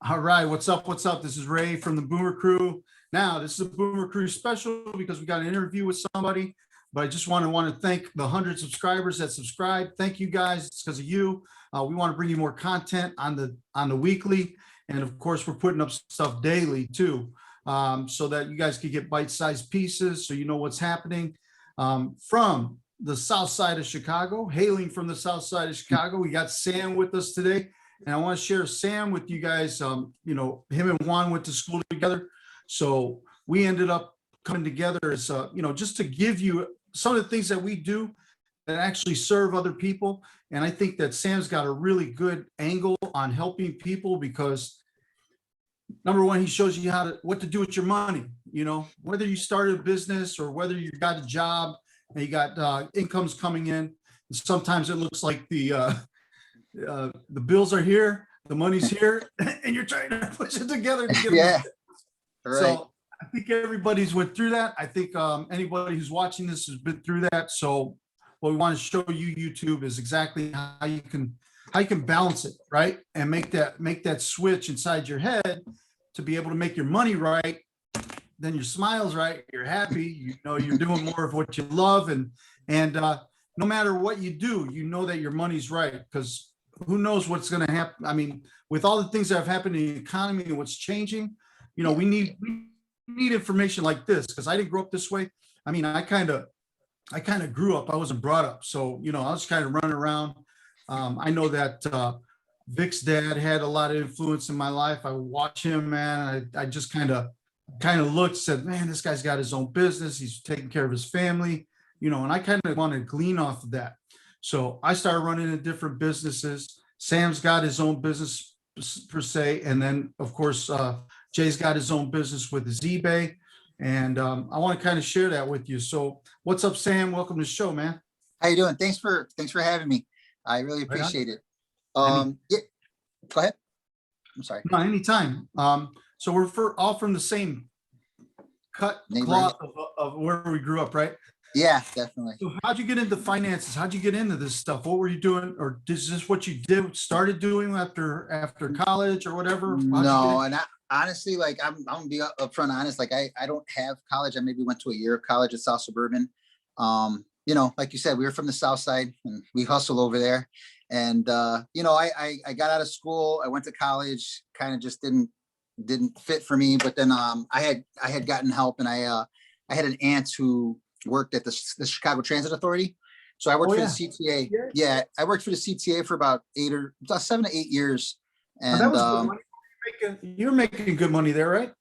All right, what's up? What's up? This is Ray from the Boomer Crew. Now, this is a Boomer Crew special because we got an interview with somebody, but I just want to thank the 100 subscribers that subscribe. Thank you guys. It's because of you. We want to bring you more content on the weekly, and of course, we're putting up stuff daily too, so that you guys can get bite-sized pieces, so you know what's happening from the South Side of Chicago. Hailing from the South Side of Chicago, we got Sam with us today. And I want to share Sam with you guys. You know, him and Juan went to school together. So we ended up coming together as, you know, just to give you some of the things that we do that actually serve other people. And I think that Sam's got a really good angle on helping people because number one, he shows you what to do with your money. You know, whether you started a business or whether you got a job and you got incomes coming in. Sometimes it looks like the bills are here, the money's here, and you're trying to push it together to get yeah. Right. So I think everybody's went through that. I think anybody who's watching this has been through that. So what we want to show you, YouTube, is exactly how you can balance it, right? And make that switch inside your head to be able to make your money right. Then your smile's right, you're happy, you know you're doing more of what you love, and no matter what you do, you know that your money's right, because who knows what's going to happen. I mean, with all the things that have happened in the economy and what's changing, you know, we need information like this, because I didn't grow up this way. I mean, I kind of grew up, I wasn't brought up. So, you know, I was kind of running around. I know that Vic's dad had a lot of influence in my life. I would watch him, man. I just kind of looked, said, man, this guy's got his own business. He's taking care of his family, you know, and I kind of want to glean off of that. So I started running in different businesses. Sam's got his own business per se. And then of course, Jay's got his own business with his eBay. And I want to kind of share that with you. So what's up, Sam? Welcome to the show, man. How you doing? Thanks for having me. I really appreciate it. Yeah, go ahead. I'm sorry. No, anytime. So we're all from the same cut cloth of where we grew up, right? Yeah, definitely. So how'd you get into finances? How'd you get into this stuff? What were you doing? Or is this what you started doing after college or whatever? No, and honestly, like I'm gonna be upfront honest. Like I don't have college. I maybe went to a year of college at South Suburban. You know, like you said, we were from the South Side and we hustle over there. And you know, I got out of school. I went to college. Kind of just didn't fit for me. But then I had gotten help, and I had an aunt who worked at the Chicago Transit Authority. So I worked for the CTA. Yeah, I worked for the CTA for about 7 to 8 years. And that was you're making good money there, right?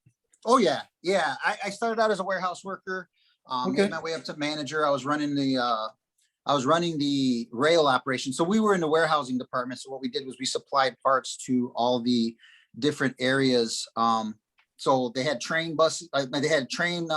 Oh yeah. Yeah. I started out as a warehouse worker, made my way up to manager. I was running the rail operation. So we were in the warehousing department. So what we did was we supplied parts to all the different areas. So they had train buses, they had train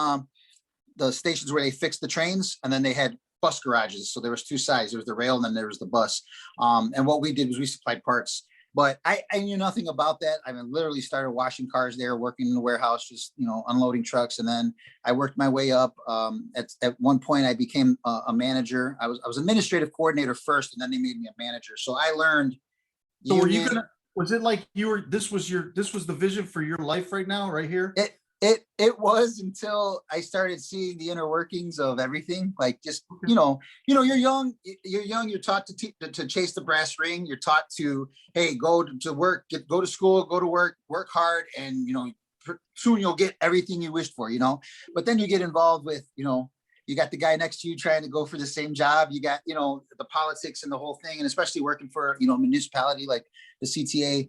the stations where they fixed the trains, and then they had bus garages. So there was two sides. There was the rail and then there was the bus. And what we did was we supplied parts, but I knew nothing about that. I mean, literally started washing cars there, working in the warehouse, just, you know, unloading trucks. And then I worked my way up. At one point I became a manager. I was administrative coordinator first, and then they made me a manager. So I learned. So were you was it like this was the vision for your life right now, right here? It was, until I started seeing the inner workings of everything. Like, just, you know, you're young, you're taught to chase the brass ring. You're taught to, hey, go to work, go to school, go to work hard. And, you know, soon you'll get everything you wished for, you know, but then you get involved with, you know, you got the guy next to you trying to go for the same job. You got, you know, the politics and the whole thing, and especially working for, you know, municipality like the CTA.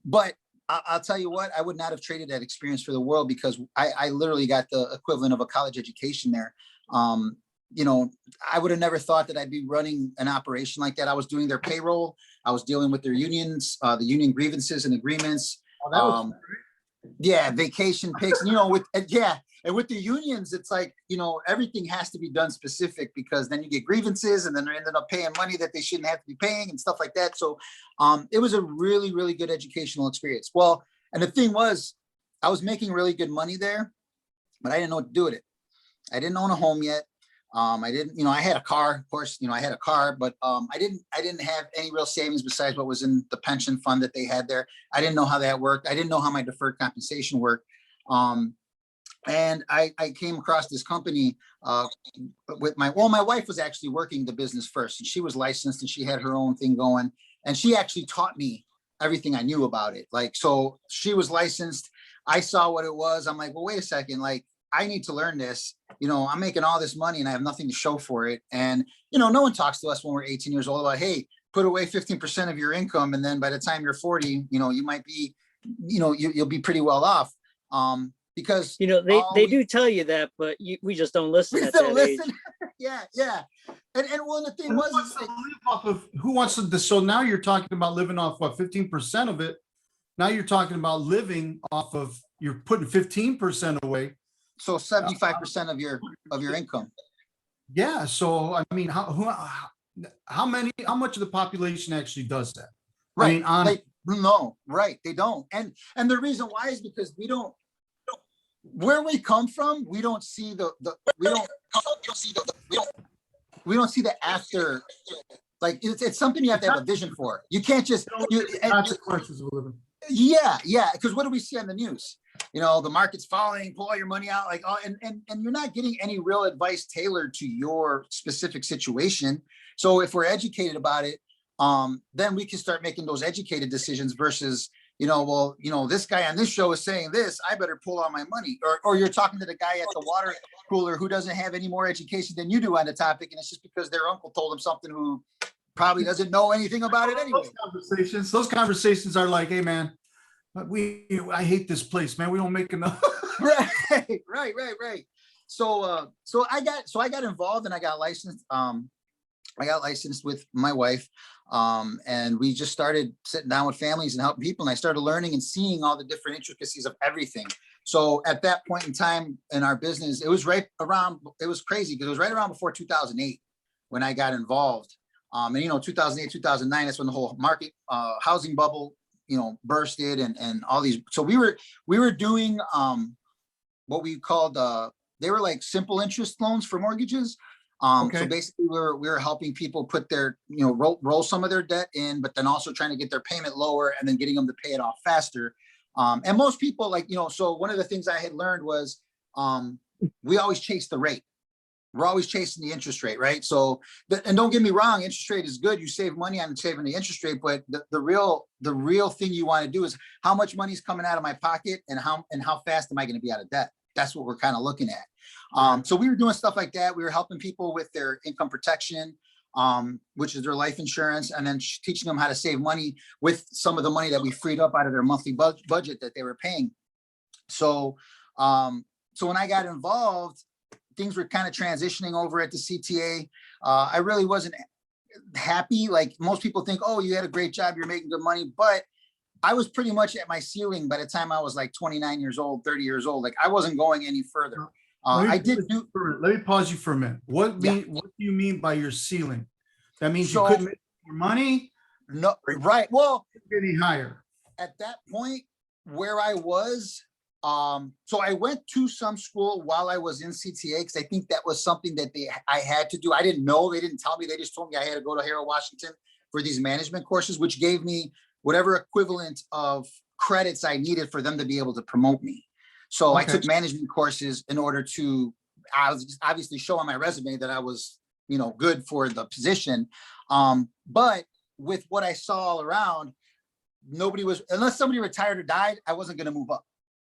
But I'll tell you what, I would not have traded that experience for the world, because I literally got the equivalent of a college education there. You know, I would have never thought that I'd be running an operation like that. I was doing their payroll. I was dealing with their unions, the union grievances and agreements. Yeah, vacation pics, you know, and with the unions, it's like, you know, everything has to be done specific, because then you get grievances, and then they're ended up paying money that they shouldn't have to be paying and stuff like that. So it was a really, really good educational experience. Well, and the thing was, I was making really good money there, but I didn't know what to do with it. I didn't own a home yet. I didn't, you know, I had a car, of course, you know, I had a car, but I didn't have any real savings besides what was in the pension fund that they had there. I didn't know how that worked. I didn't know how my deferred compensation worked. And I came across this company with my wife was actually working the business first, and she was licensed and she had her own thing going. And she actually taught me everything I knew about it. Like, so she was licensed. I saw what it was. I'm like, well, wait a second. Like, I need to learn this. You know, I'm making all this money and I have nothing to show for it. And, you know, no one talks to us when we're 18 years old about, hey, put away 15% of your income. And then by the time you're 40, you know, you might be, you know, you'll be pretty well off. Because you know, they do tell you that, but we just don't listen at that age. Yeah, yeah. And well, the thing was, Live off of, who wants to, so now you're talking about living off what, 15% of it. Now you're talking about living off of, you're putting 15% away. So 75% of your income. Yeah. So, I mean, how much of the population actually does that? Right. I mean, no, right. They don't. And the reason why is because where we come from, we don't see we don't see the after, like it's something you have to have a vision for. You can't just consequences of living. Yeah, because what do we see on the news? You know, the market's falling, pull all your money out, like, and you're not getting any real advice tailored to your specific situation. So if we're educated about it, then we can start making those educated decisions versus, you know, well, you know, this guy on this show is saying this, I better pull out my money. Or you're talking to the guy at the water cooler who doesn't have any more education than you do on the topic. And it's just because their uncle told them something who probably doesn't know anything about it anyway. Those conversations are like, hey man, I hate this place, man. We don't make enough. Right. So I got involved and I got licensed. I got licensed with my wife. And we just started sitting down with families and helping people. And I started learning and seeing all the different intricacies of everything. So at that point in time in our business, it was crazy because it was right around before 2008 when I got involved. And, you know, 2008, 2009, that's when the whole market, housing bubble, you know, bursted and all these. So we were doing what we called, they were like simple interest loans for mortgages. So basically we were helping people put their, you know, roll some of their debt in, but then also trying to get their payment lower and then getting them to pay it off faster. And most people, like, you know, so one of the things I had learned was we always chase the rate. We're always chasing the interest rate, right? So, and don't get me wrong, interest rate is good. You save money on saving the interest rate, but the real thing you want to do is how much money is coming out of my pocket and how fast am I going to be out of debt? That's what we're kind of looking at. So we were doing stuff like that. We were helping people with their income protection, which is their life insurance, and then teaching them how to save money with some of the money that we freed up out of their monthly budget that they were paying. So, so when I got involved, things were kind of transitioning over at the CTA. I really wasn't happy. Like most people think, oh, you had a great job, you're making good money, but I was pretty much at my ceiling by the time I was like 29 years old, 30 years old. Like I wasn't going any further. Let me pause you for a minute. What do you mean by your ceiling? That means you couldn't make your money? No, right. Well, any higher. At that point where I was, so I went to some school while I was in CTA because I think that was something that I had to do. I didn't know, they didn't tell me, they just told me I had to go to Harold Washington for these management courses, which gave me whatever equivalent of credits I needed for them to be able to promote me. So I took management courses in order to obviously show on my resume that I was, you know, good for the position. But with what I saw all around, nobody was, unless somebody retired or died, I wasn't going to move up.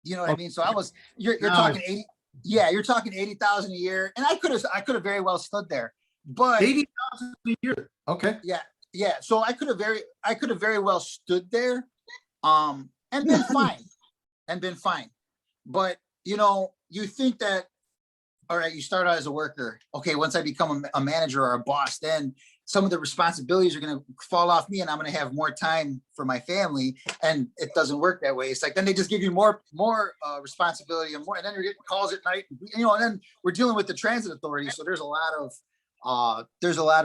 You know what I mean? So I was, you're talking 80, you're talking 80,000 a year. And I could have very well stood there, but 80,000 a year. Okay. Yeah. So I could have very well stood there, and been fine. But, you know, you think that, all right, you start out as a worker. Okay, once I become a manager or a boss, then some of the responsibilities are going to fall off me and I'm going to have more time for my family. And it doesn't work that way. It's like, then they just give you more responsibility and then you're getting calls at night, you know, and then we're dealing with the transit authority. So there's a lot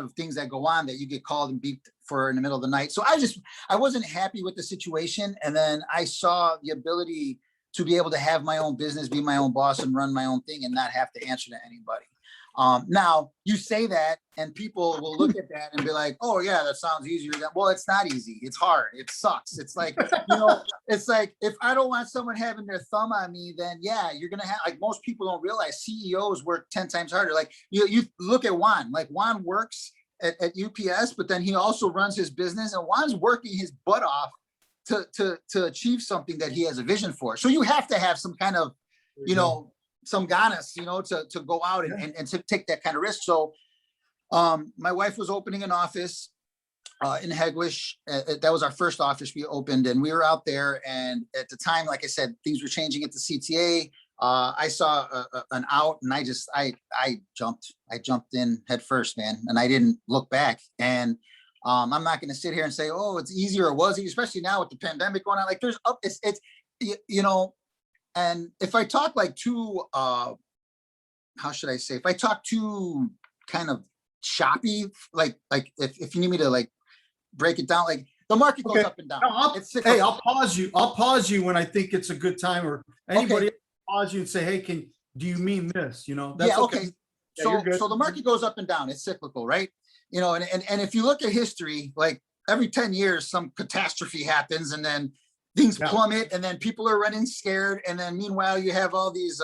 of things that go on that you get called and beeped for in the middle of the night. So I wasn't happy with the situation. And then I saw the ability to be able to have my own business, be my own boss and run my own thing and not have to answer to anybody. Now you say that and people will look at that and be like, oh yeah, that sounds easier than, well, it's not easy. It's hard. It sucks. It's like, it's like, if I don't want someone having their thumb on me, then yeah, you're going to have, like, most people don't realize CEOs work 10 times harder. Like you look at Juan, like Juan works at UPS, but then he also runs his business, and Juan's working his butt off to achieve something that he has a vision for. So you have to have some kind of, some ganas, to go out and to take that kind of risk. So my wife was opening an office in Hegewisch. That was our first office we opened, and we were out there. And at the time, like I said, things were changing at the CTA. I saw an out, and I jumped in head first, man. And I didn't look back. And I'm not going to sit here and say, oh, it's easier or was it, especially now with the pandemic going on. Like there's up, it's and if I talk like too, how should I say, if I talk too kind of choppy, like if you need me to like break it down, like the market goes up and down. No, I'll pause you. I'll pause you when I think it's a good time, or anybody pause you and say, hey, do you mean this? That's okay. Yeah, so the market goes up and down. It's cyclical, right? And if you look at history, like every 10 years, some catastrophe happens, and then things plummet, and then people are running scared. And then meanwhile, you have all these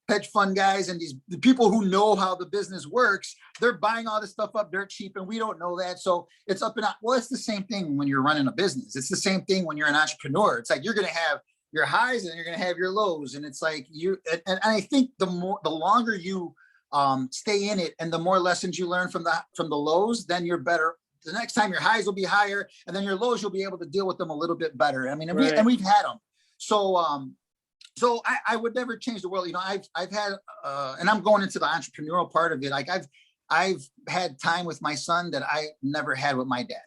hedge fund guys and the people who know how the business works. They're buying all this stuff up dirt cheap, and we don't know that. So it's up and out. Well, it's the same thing when you're running a business. It's the same thing when you're an entrepreneur. It's like you're going to have your highs and you're going to have your lows. And it's like and I think the longer you stay in it, and the more lessons you learn from the lows, then you're better. The next time your highs will be higher, and then your lows, you'll be able to deal with them a little bit better. I mean, and we've had them. So I would never change the world. I've had, and I'm going into the entrepreneurial part of it. Like I've had time with my son that I never had with my dad.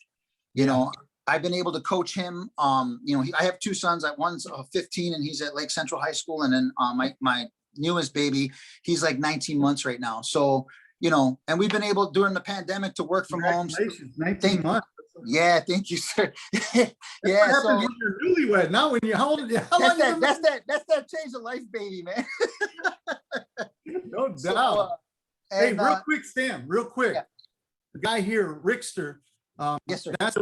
I've been able to coach him. I have two sons. One's 15 and he's at Lake Central High School. And then my newest baby, he's like 19 months right now. So, and we've been able during the pandemic to work from home. 19 months. Yeah, thank you, sir. Yeah. So when you're newlywed. Now when you how old? That's that change of life, baby, man. No doubt. Hey, real quick, Stan, real quick. Yeah. The guy here, Rickster. Yes, sir. That's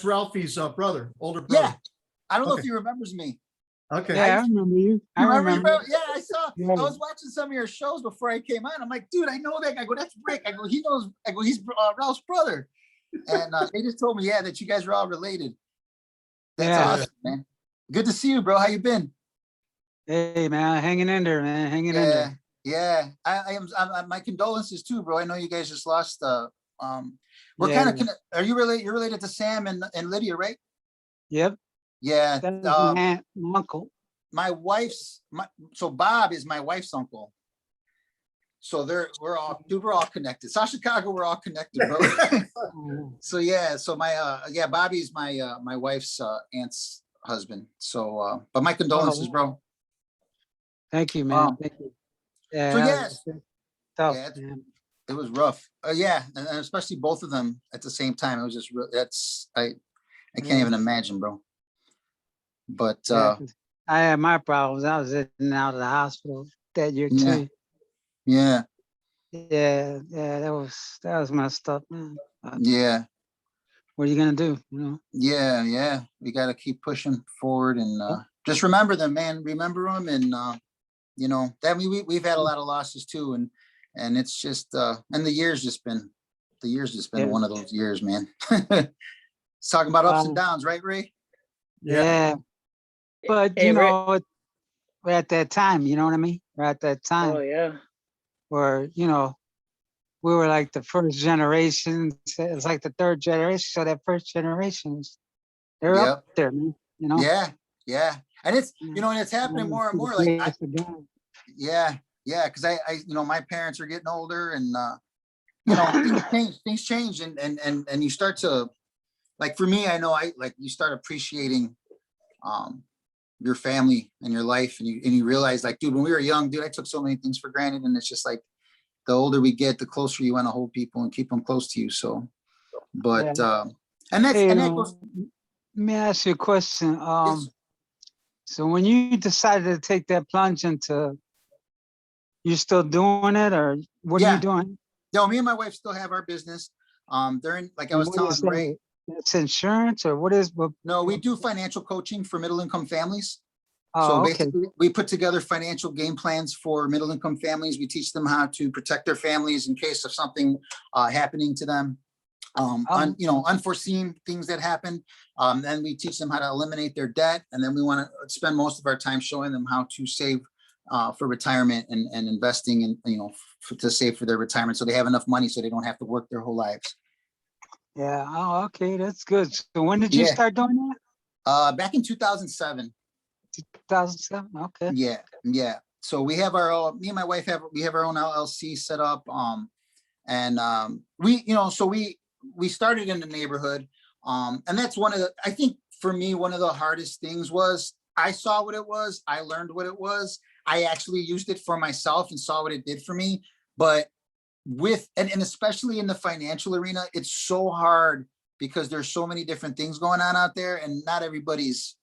Ralphie's brother, older brother. Yeah. I don't know if he remembers me. Okay. Yeah, I remember you. I remember. Yeah, I saw. Yeah. I was watching some of your shows before I came on. I'm like, dude, I know that guy. I go, that's Rick. I go, he knows. I go, he's Ralph's brother. And they just told me, that you guys are all related. That's awesome, man. Good to see you, bro. How you been? Hey, man, hanging in there, man. Hanging in there. Yeah, I am. My condolences too, bro. I know you guys just lost. We're kind of. Are you related? You're related to Sam and Lydia, right? Yep. Yeah. My uncle. My wife's. So Bob is my wife's uncle. So we're all connected. South Chicago, we're all connected, bro. So yeah. So Bobby's my wife's aunt's husband. So, but my condolences, bro. Thank you, man. Thank you. Yeah. So tough, it was rough. And especially both of them at the same time. It was just I can't even imagine, bro. But I had my problems. I was in and out of the hospital that year too. Yeah. Yeah. That was messed up, man. Yeah. What are you gonna do? Yeah. We got to keep pushing forward and just remember them, man. Remember them, and that we've had a lot of losses too, and it's just and the year's just been one of those years, man. It's talking about ups and downs, right, Ray? Yeah. But we're at that time, you know what I mean? We're at that time. Oh yeah. Where we were like the first generation. It's like the third generation. So that first generation, they're up there, man. Yeah. And it's and it's happening more and more. Like because I my parents are getting older, and things change, and you start to, like, for me, I know you start appreciating your family and your life, and you realize, like, dude, when we were young, dude, I took so many things for granted, and it's just like the older we get, the closer you want to hold people and keep them close to you. So, but and that goes. Let me ask you a question. Yes. So when you decided to take that plunge into You still doing it, or what are Yeah. you doing? No, me and my wife still have our business. They're in, like I And was what telling is Ray, that? It's insurance, or what is? no, we do financial coaching for middle income families. So Oh, okay. basically, we put together financial game plans for middle income families. We teach them how to protect their families in case of something happening to them. Unforeseen things that happen. Then we teach them how to eliminate their debt. And then we want to spend most of our time showing them how to save for retirement and investing in, to save for their retirement. So they have enough money so they don't have to work their whole lives. Yeah. Oh, okay. That's good. So when did you Yeah. start doing Back in 2007. that? 2007. Okay. Yeah. So we have me and my wife we have our own LLC set up. We started in the neighborhood. And that's I think for me, one of the hardest things was I saw what it was. I learned what it was. I actually used it for myself and saw what it did for me. But and especially in the financial arena, it's so hard because there's so many different things going on out there, and not everybody's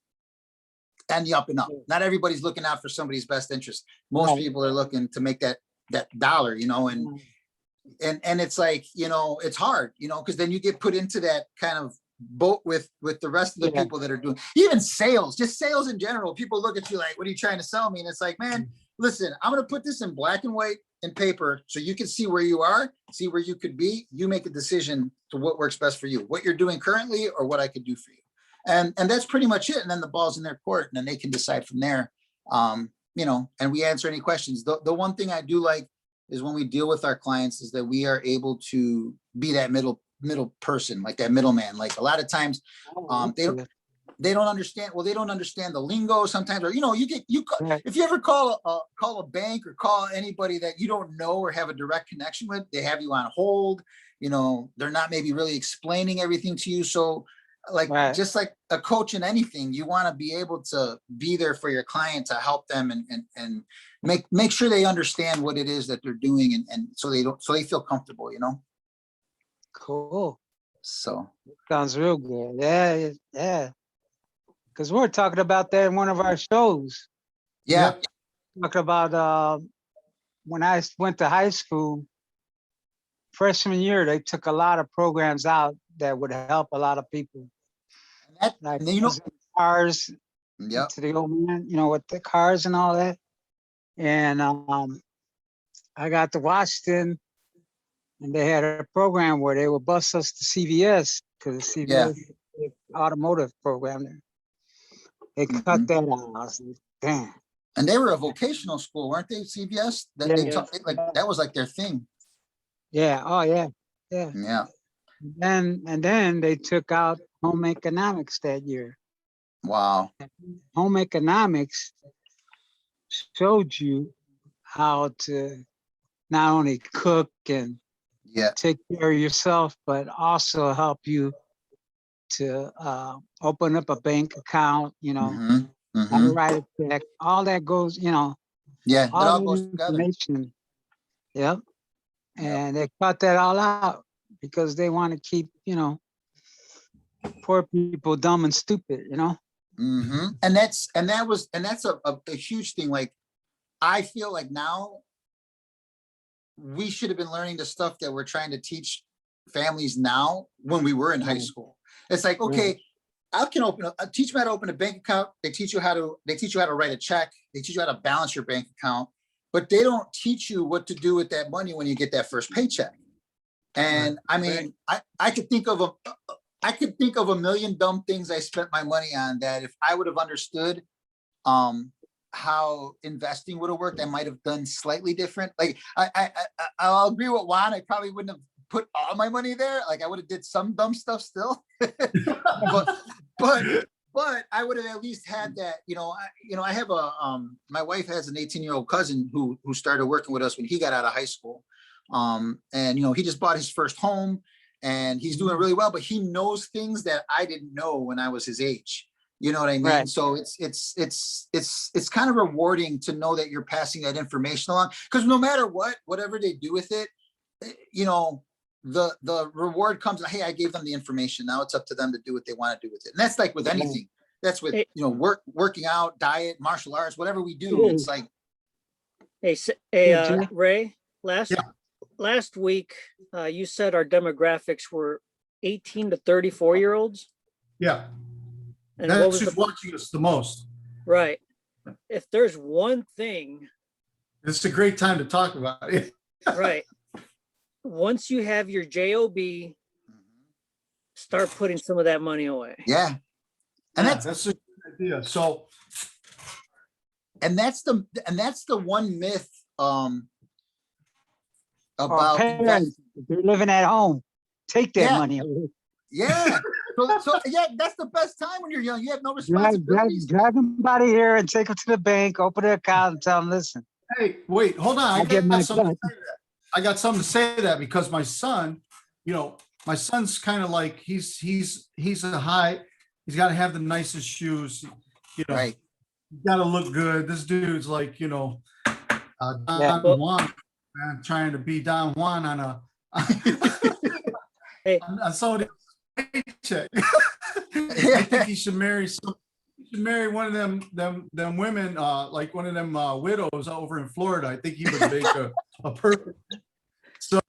and the up and up. Not everybody's looking out for somebody's best interest. Most Right. people are looking to make that dollar, and it's like, it's hard, because then you get put into that kind of boat with the rest of the Yeah. people that are doing even sales, just sales in general. People look at you like, what are you trying to sell me? And it's like, man, listen, I'm going to put this in black and white and paper so you can see where you are, see where you could be. You make a decision to what works best for you, what you're doing currently or what I could do for you. And that's pretty much it. And then the ball's in their court, and then they can decide from there. And we answer any questions. The one thing I do like is when we deal with our clients is that we are able to be that middle person, like that middleman. Like a lot of times they don't understand. Well, they don't understand the lingo sometimes, or, Right. if you ever call a bank or call anybody that you don't know or have a direct connection with, they have you on hold, they're not maybe really explaining everything to you. So like, Right. just like a coach in anything, you want to be able to be there for your client to help them and make sure they understand what it is that they're doing. And so they feel comfortable, Cool. so. Sounds real good. Yeah. Yeah. Because we're talking about that in one of our shows. Yeah. Talking about when I went to high school, freshman year, they took a lot of programs out that would help a lot of people. Like cars, Yep. to the old man, with the cars and all that. And I got to Washington, and they had a program where they would bus us to CVS, because CVS automotive program there. They cut that out. I was like, damn. And they were a vocational school, weren't they? CVS. That they taught, like that was like their thing. Yeah. Oh yeah. Yeah. Yeah. And then they took out home economics that year. Wow. Home economics showed you how to not only cook and take care of yourself, but also help you to open up a bank account, how to write a check, all that goes, Yeah, it all goes together. Information. Yep. And they cut that all out because they want to keep, poor people dumb and stupid, And that's a huge thing. Like, I feel like now we should have been learning the stuff that we're trying to teach families now when we were in high school. It's like, okay, I can teach them how to open a bank account. They teach you how to write a check. They teach you how to balance your bank account, but they don't teach you what to do with that money when you get that first paycheck. And I mean, I could think of a million dumb things I spent my money on that if I would have understood how investing would have worked, I might have done slightly different. Like I'll agree with Juan. I probably wouldn't have put all my money there. Like I would have did some dumb stuff still, but I would have at least had that. I have my wife has an 18-year-old cousin who started working with us when he got out of high school, and he just bought his first home and he's doing really well. But he knows things that I didn't know when I was his age. You know what I mean? Right. So it's kind of rewarding to know that you're passing that information along, because no matter whatever they do with it, the reward comes. Hey, I gave them the information. Now it's up to them to do what they want to do with it. And that's like with anything. That's with working out, diet, martial arts, whatever we do. It's like Jay. Ray, last Yeah. last week, you said our demographics were 18 to 34-year-olds. Yeah, And what that's was who's the watching us the most. right? If there's one thing, It's a great time to talk about it. right? Once you have your job, start putting some of that money away. Yeah. And Yeah, that's a good idea. So that's the one myth Or about parents, if they're living at home, take that Yeah. money away. yeah. So yeah, that's the best time when you're young. You have no Drag responsibilities. them out of here and take them to the bank, open an account and tell them, listen, hey, wait, hold on. I get my cut. I got something to say to that because my son, my son's kind of like he's a high. He's got to have the nicest shoes. Right. He's got to look good. This dude's like, Don Yeah. Juan, man, trying to be Don Juan on a Hey. on somebody's paycheck. I think he should marry one of them women, like one of them widows over in Florida. I think he would make a perfect. So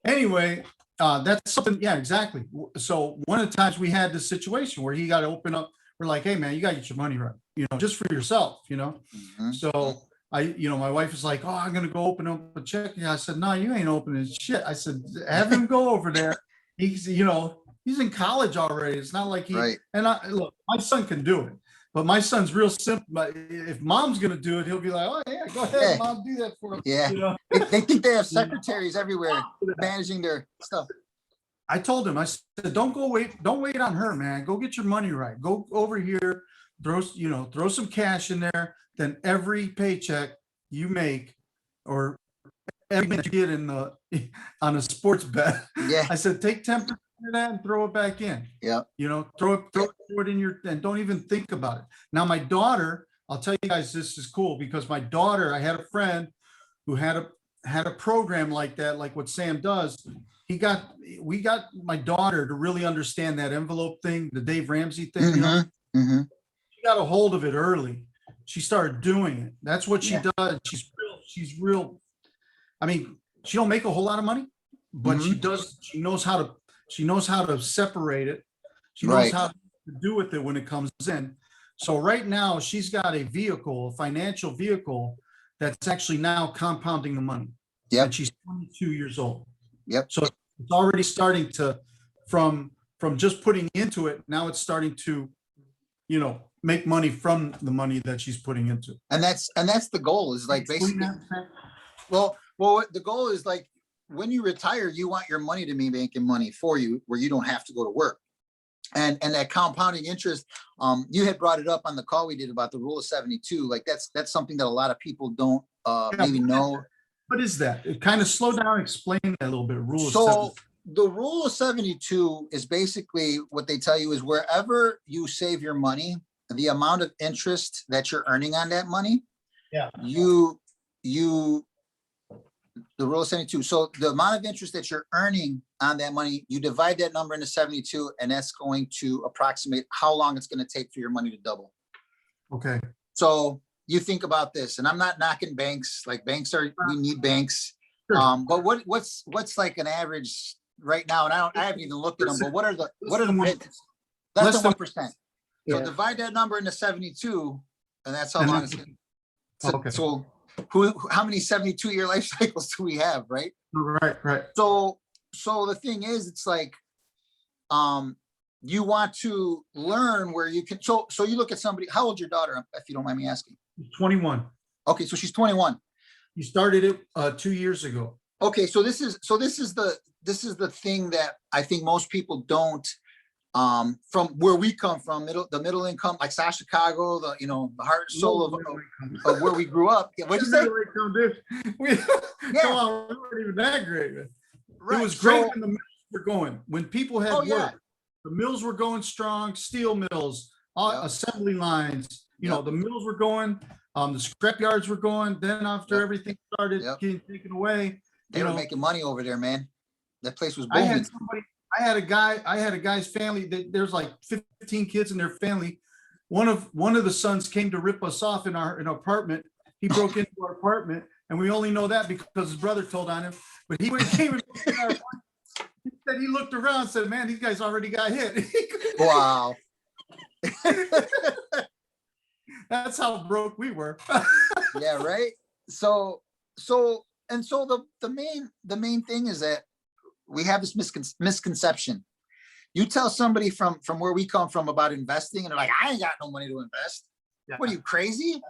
anyway, that's something. Yeah, exactly. So one of the times we had this situation where he got to open up. We're like, hey man, you got to get your money right, just for yourself, Mhm. So my wife is like, oh, I'm gonna go open up a check. I said, no, you ain't opening shit. I said, have him go over there. He's in college already. It's not like he. Right. And look, my son can do it, but my son's real simple. But if mom's gonna do it, he'll be like, oh yeah, go ahead, Yeah. mom, do that for him. Yeah. They think they have secretaries everywhere managing their stuff. I told him, I said, don't wait on her, man. Go get your money right. Go over here, throw some cash in there. Then every paycheck you make, or everything that you get on a sports bet, Yeah. I said, take 10% of that and throw it back in. Yeah. Throw it in and don't even think about it. Now, my daughter, I'll tell you guys, this is cool because my daughter, I had a friend who had a program like that, like what Sam does. We got my daughter to really understand that envelope thing, the Dave Ramsey thing. Mhm. She got a hold of it early. She started doing it. That's what she Yeah. does. She's real. I mean, she don't make a whole lot of money, but she does. She knows how to separate it. She knows Right. how to do with it when it comes in. So right now she's got a financial vehicle that's actually now compounding the money. Yep. And she's 22 years old. Yep. So it's already starting to, from just putting into it, now it's starting to, make money from the money that she's putting into. And that's the goal, is like basically, well, the goal is like when you retire, you want your money to be making money for you where you don't have to go to work. And that compounding interest, you had brought it up on the call we did about the rule of 72. Like that's something that a lot of people don't maybe know. What is that? It kind of slow down, explain that a little bit. So the rule of 72 is basically what they tell you is wherever you save your money, the amount of interest that you're earning on that money, the rule of 72. So the amount of interest that you're earning on that money, you divide that number into 72, and that's going to approximate how long it's going to take for your money to double. Okay. So you think about this, and I'm not knocking banks. Like we need banks. Sure. But what's like an average right now? And I haven't even looked at them, but what are the less than 1%. So divide that number into 72, and that's how long it's going to. Okay. So how many 72-year life cycles do we have, right? Right. So the thing is, it's like, you want to learn where you can. So you look at somebody. How old's your daughter, if you don't mind me asking? 21. Okay, so she's 21. You started it 2 years ago. Okay, so this is the thing that I think most people don't. From where we come from, the middle income, like South Chicago, the heart and soul of where we grew up. What'd you say? Come on, we weren't even that great, man. Right. It was great when the mills were going, when people had work. Yeah. The mills were going strong, steel mills, assembly lines. The mills were going, the scrap yards were going. Then after everything started getting taken away, they were making money over there, man. That place was booming. I had a guy's family that there's like 15 kids in their family. One of the sons came to rip us off in our apartment. He broke into our apartment And we only know that because his brother told on him. But he came and he said he looked around and said, man, these guys already got hit. Wow. That's how broke we were. Yeah, right. So the main thing is that we have this misconception. You tell somebody from where we come from about investing, and they're like, I ain't got no money to invest. Yeah. What are you, crazy?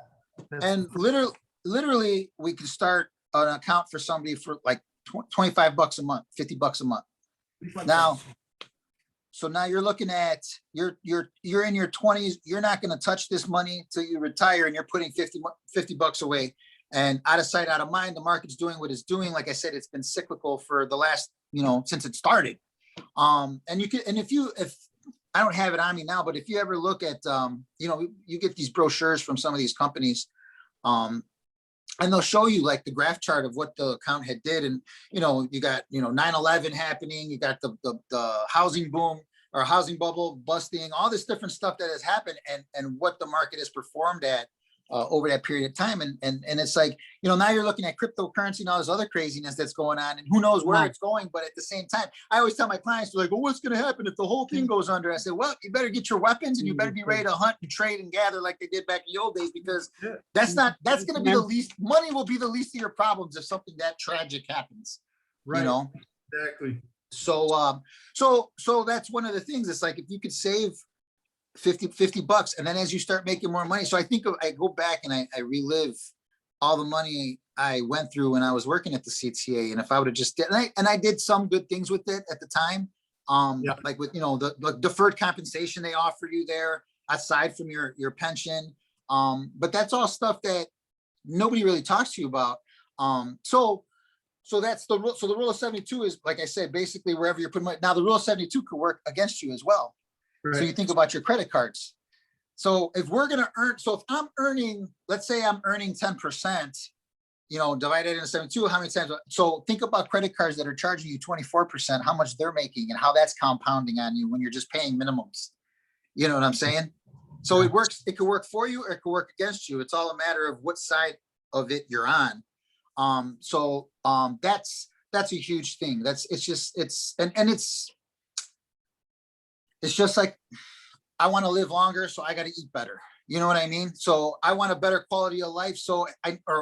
And literally, we can start an account for somebody for like $25 a month, $50 a month. Now, so now you're looking at you're in your 20s. You're not going to touch this money till you retire, and you're putting $50 away. And out of sight, out of mind, the market's doing what it's doing. Like I said, it's been cyclical for the last, since it started. And if I don't have it on me now, but if you ever look at, you get these brochures from some of these companies, and they'll show you like the graph chart of what the account had did. And, you got, 9/11 happening, you got the housing boom or housing bubble busting, all this different stuff that has happened, and what the market has performed at over that period of time. And it's like, now you're looking at cryptocurrency and all this other craziness that's going on, and who knows where it's going. But at the same time, I always tell my clients, they're like, well, what's going to happen if the whole thing goes under? I said, well, you better get your weapons, and you better be ready to hunt and trade and gather like they did back in the old days, because that's going to be the least, money will be the least of your problems if something that tragic happens. Right. Exactly. So that's one of the things. It's like, if you could save $50, and then as you start making more money. So I think I go back and I relive all the money I went through when I was working at the CTA. And if I would have just and I did some good things with it at the time. Like with, the deferred compensation they offer you there aside from your pension. But that's all stuff that nobody really talks to you about. So that's the rule. So the rule of 72 is, like I said, basically wherever you're putting money. Now the rule of 72 could work against you as well. Right. So you think about your credit cards. So if we're going to earn, so if I'm earning, let's say I'm earning 10%, divided into 72, how many times? So think about credit cards that are charging you 24%, how much they're making and how that's compounding on you when you're just paying minimums. You know what I'm saying? So it works. It could work for you or it could work against you. It's all a matter of what side of it you're on. That's a huge thing. It's just like, I want to live longer, so I got to eat better. You know what I mean? So I want a better quality of life, or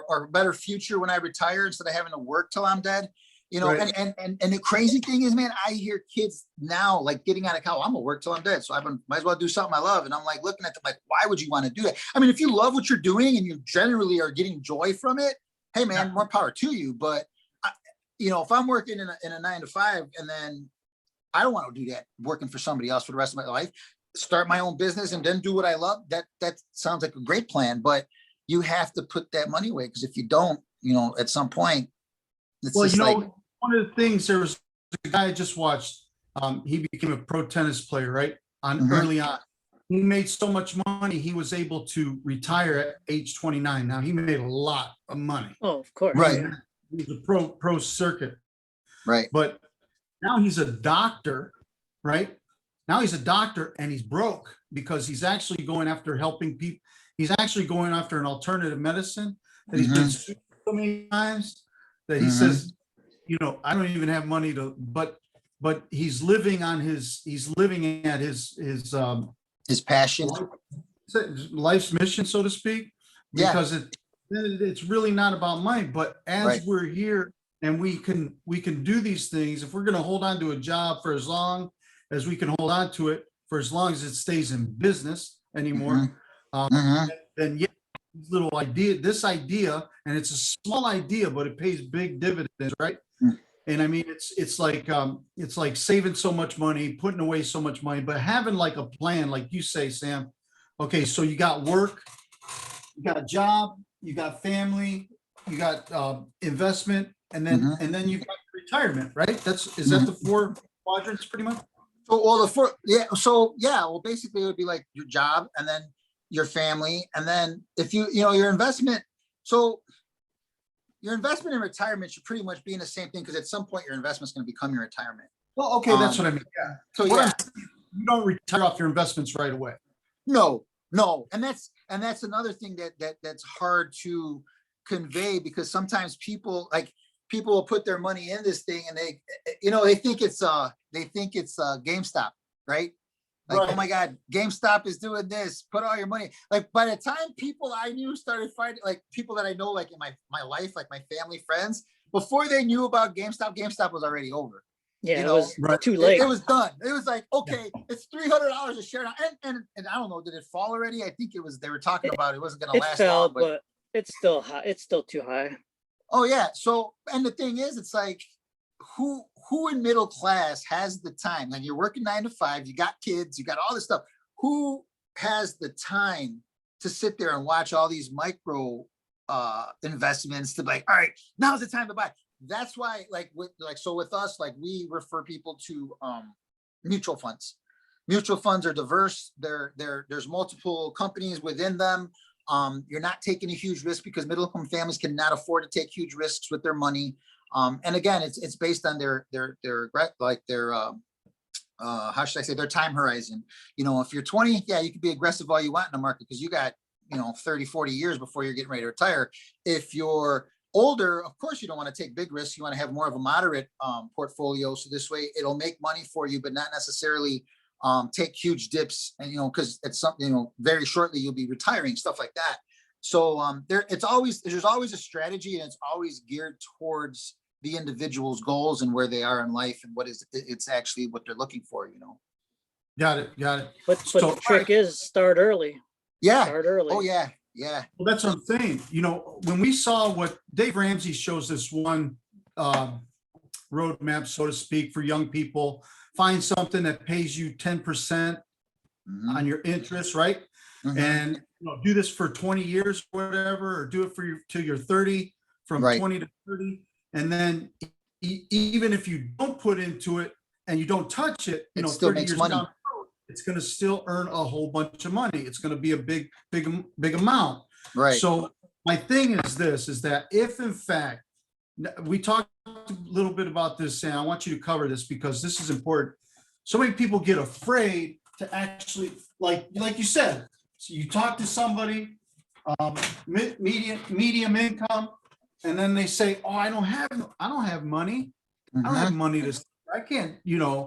a better future when I retire, instead of having to work till I'm dead. Right. And the crazy thing is, man, I hear kids now like getting out of college. I'm gonna work till I'm dead, so might as well do something I love. And I'm like looking at them like, why would you want to do that? I mean, if you love what you're doing and you generally are getting joy from it, hey man, more power to you. But if I'm working in a 9-to-5 and then I don't want to do that, working for somebody else for the rest of my life, start my own business and then do what I love. That sounds like a great plan, but you have to put that money away, because if you don't, at some point, it's one of the things, there was a guy I just watched, he became a pro tennis player, right? Early on. He made so much money, he was able to retire at age 29. Now he made a lot of money. Oh, of course. Right. He was a pro circuit. Right. But now he's a doctor, right? Now he's a doctor and he's broke because he's actually going after helping people. He's actually going after an alternative medicine that he's been sued so many times that he says, I don't even have money to, but he's living at his passion, life's mission, so to speak, because it's really not about money. But as we're here, and we can do these things, if we're going to hold on to a job for as long as we can hold on to it, for as long as it stays in business anymore, then this idea, and it's a small idea, but it pays big dividends, right? And I mean, it's like saving so much money, putting away so much money, but having like a plan, like you say, Sam. Okay, so you got work, you got a job, you got family, you got investment. And then you've got retirement, right? Is that the 4 quadrants pretty much? Well, basically it would be like your job, and then your family, and then if your investment. So your investment in retirement should pretty much be in the same thing, because at some point your investment's going to become your retirement. Well, okay, that's what I mean. Yeah. So you don't retire off your investments right away. No, and that's another thing that's hard to convey, because sometimes people will put their money in this thing and they think it's GameStop, right? Like, Right. oh my God, GameStop is doing this. Put all your money. Like, by the time people I knew started fighting, like people that I know, like in my life, like my family, friends, before they knew about GameStop was already over. Yeah, You it know, was Right. too late. it was done. It was like, okay, it's $300 a share now. And I don't know, did it fall already? I think they were talking about it wasn't going to It last fell, long, but but it's still high. It's still too high. oh yeah. So, and the thing is, it's like, who in middle class has the time? And you're working 9 to 5, you got kids, you got all this stuff. Who has the time to sit there and watch all these micro investments to be like, all right, now's the time to buy? That's why, so with us, like, we refer people to mutual funds. Mutual funds are diverse. There's multiple companies within them. You're not taking a huge risk because middle income families cannot afford to take huge risks with their money. And again, it's based on their how should I say, their time horizon. You know, if you're 20, yeah, you can be aggressive all you want in the market because you got, 30, 40 years before you're getting ready to retire. If you're older, of course, you don't want to take big risks. You want to have more of a moderate portfolio. So this way it'll make money for you, but not necessarily take huge dips. And, because it's something, very shortly you'll be retiring, stuff like that. So there's always a strategy, and it's always geared towards the individual's goals and where they are in life and it's actually what they're looking for. Got it. But So, the trick is start early. Yeah. Start early. Oh yeah. well, that's what I'm saying. When we saw what Dave Ramsey shows this one roadmap, so to speak, for young people, find something that pays you 10% on your interest, right? Mhm. And do this for 20 years, whatever, or do it till you're 30, from Right. 20 to 30. And then even if you don't put into it and you don't touch it, It still 30 makes years money. down the road, it's going to still earn a whole bunch of money. It's going to be a big amount. Right. So my thing is that if in fact, we talked a little bit about this, and I want you to cover this because this is important. So many people get afraid to actually, like you said, so you talk to somebody, medium income, and then they say, "Oh, I don't have money. I don't have Mhm. money I can't,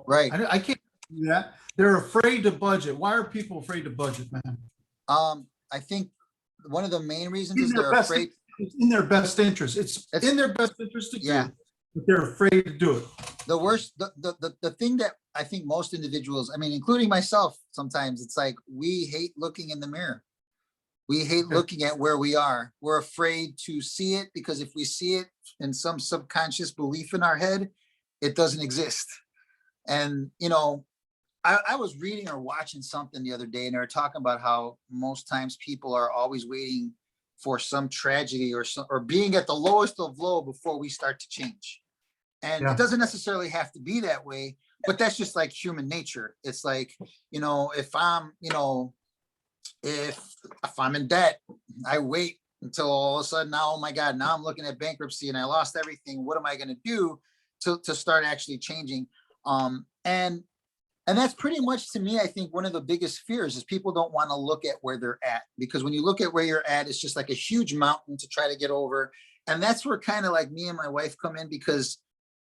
Right. I can't do that." They're afraid to budget. Why are people afraid to budget, man? I think one of the main reasons In is their they're best, afraid. it's in their best interest. It's in their best interest to Yeah. do, but they're afraid to do it. The worst, the thing that I think most individuals, I mean, including myself, sometimes it's like we hate looking in the mirror. We hate Okay. looking at where we are. We're afraid to see it because if we see it in some subconscious belief in our head, it doesn't exist. And, I was reading or watching something the other day, and they were talking about how most times people are always waiting for some tragedy or being at the lowest of low before we start to change. And Yeah. it doesn't necessarily have to be that way, but that's just like human nature. It's like, if I'm, if I'm in debt, I wait until all of a sudden now, oh my God, now I'm looking at bankruptcy and I lost everything. What am I going to do to start actually changing? And that's pretty much, to me, I think one of the biggest fears is people don't want to look at where they're at, because when you look at where you're at, it's just like a huge mountain to try to get over. And that's where kind of like me and my wife come in, because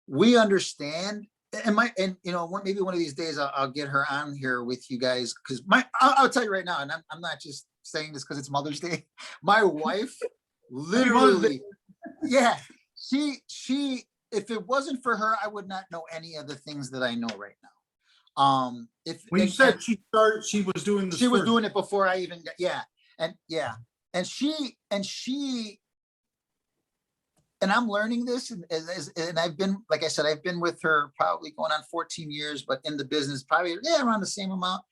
we understand. And maybe one of these days I'll get her on here with you guys, because I'll tell you right now, and I'm not just saying this because it's Mother's Day. My wife literally, yeah, she, if it wasn't for her, I would not know any of the things that I know right now. When you said she was doing this, she was doing it before I even got, and she and I'm learning this, and I've been, like I said, I've been with her probably going on 14 years, but in the business probably around the same amount.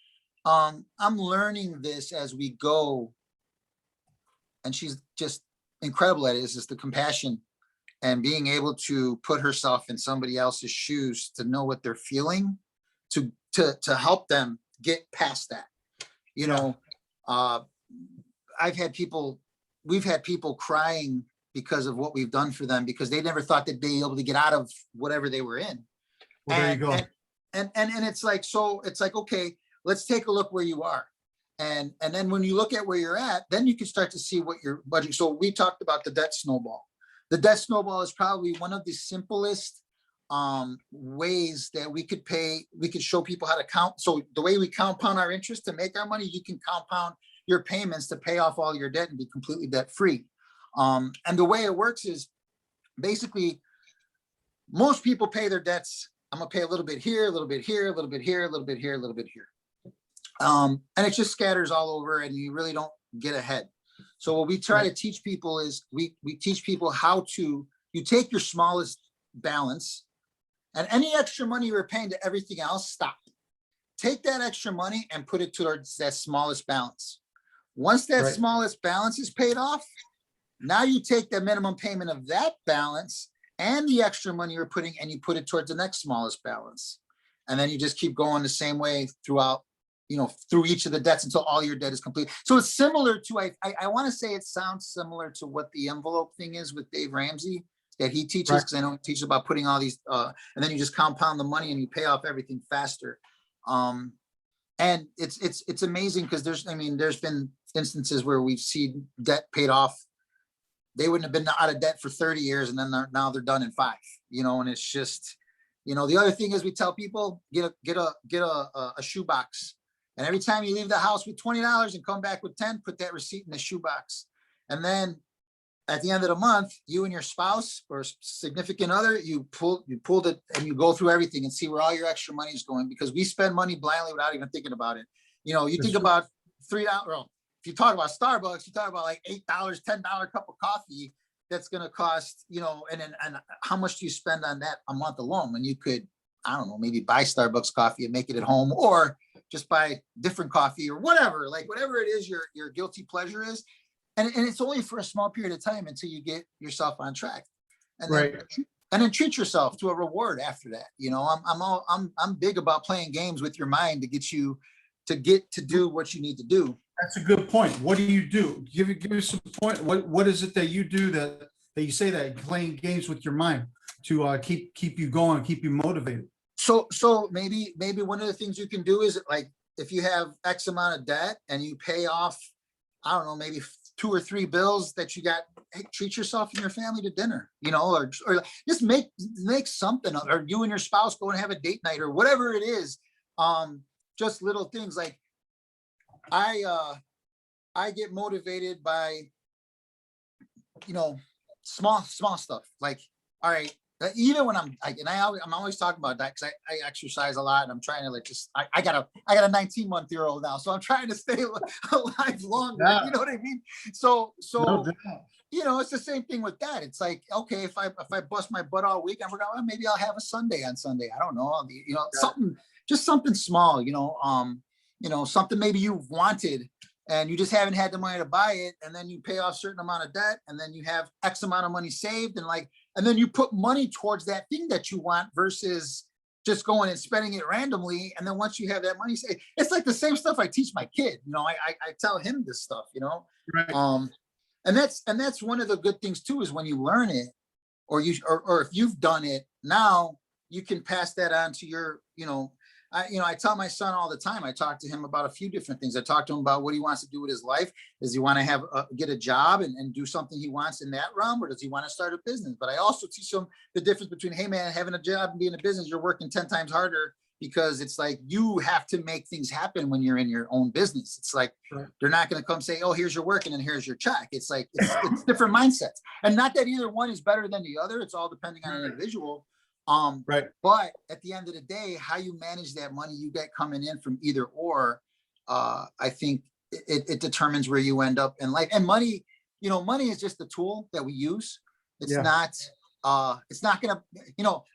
I'm learning this as we go, and she's just incredible at it. It's just the compassion and being able to put herself in somebody else's shoes, to know what they're feeling, to help them get past that. We've had people crying because of what we've done for them, because they never thought they'd be able to get out of whatever they were in. Well, there you go. And it's like, okay, let's take a look where you are. And then when you look at where you're at, then you can start to see what your budget. So we talked about the debt snowball. The debt snowball is probably one of the simplest ways that we could show people how to count. So the way we compound our interest to make our money, you can compound your payments to pay off all your debt and be completely debt free. And the way it works is basically most people pay their debts. I'm gonna pay a little bit here, a little bit here, a little bit here, a little bit here, a little bit here. And it just scatters all over and you really don't get ahead. So what we try to teach people is we teach people how to, you take your smallest balance and any extra money you're paying to everything else, stop. Take that extra money and put it towards that smallest balance. Once that smallest balance is paid off, now you take the minimum payment of that balance and the extra money you're putting and you put it towards the next smallest balance. And then you just keep going the same way throughout, through each of the debts until all your debt is complete. So it's similar to, I want to say it sounds similar to what the envelope thing is with Dave Ramsey that he teaches, because I know he teaches about putting all these, and then you just compound the money and you pay off everything faster. And it's amazing because there's been instances where we've seen debt paid off. They wouldn't have been out of debt for 30 years and then now they're done in 5, and it's just, the other thing is we tell people, get a shoebox. And every time you leave the house with $20 and come back with 10, put that receipt in the shoebox. And then at the end of the month, you and your spouse or significant other, you pulled it and you go through everything and see where all your extra money is going, because we spend money blindly without even thinking about it. You think about $3. Well, if you talk about Starbucks, you talk about like $8, $10 cup of coffee that's going to cost, and how much do you spend on that a month alone when you could, I don't know, maybe buy Starbucks coffee and make it at home, or just buy different coffee or whatever, like whatever it is your guilty pleasure is. And it's only for a small period of time until you get yourself on track. And then treat yourself to a reward after that. I'm big about playing games with your mind to get you to do what you need to do. That's a good point. What do you do? Give me some point. What is it that you do that you say that you're playing games with your mind to keep you going, keep you motivated? So maybe one of the things you can do is, like, if you have X amount of debt and you pay off, I don't know, maybe 2 or 3 bills that you got, hey, treat yourself and your family to dinner, or just make something, or you and your spouse go and have a date night or whatever it is. Just little things like I get motivated by, small stuff. Like, all right, even when I'm always talking about that because I exercise a lot and I'm trying to I got a 19-month-old now, so I'm trying to stay alive longer. Yeah. You know what I mean? So it's the same thing with that. It's like, okay, if I bust my butt all week, maybe I'll have a Sunday on Sunday. I don't know. Something small. Something maybe you've wanted and you just haven't had the money to buy it, and then you pay off a certain amount of debt, and then you have X amount of money saved, and then you put money towards that thing that you want versus just going and spending it randomly. And then once you have that money saved, it's like the same stuff I teach my kid. I tell him this stuff. Right. And that's one of the good things too, is when you learn it, or if you've done it, now you can pass that on to your, I tell my son all the time, I talk to him about a few different things. I talk to him about what he wants to do with his life. Does he want to get a job and do something he wants in that realm, or does he want to start a business? But I also teach him the difference between, hey man, having a job and being a business, you're working 10 times harder, because it's like you have to make things happen when you're in your own business. It's like, they're not going to come say, oh, here's your work and then here's your check. It's like, it's different mindsets. And not that either one is better than the other. It's all depending on an individual. But at the end of the day, how you manage that money you get coming in from either or, I think it determines where you end up in life. And money, money is just the tool that we use. It's not gonna,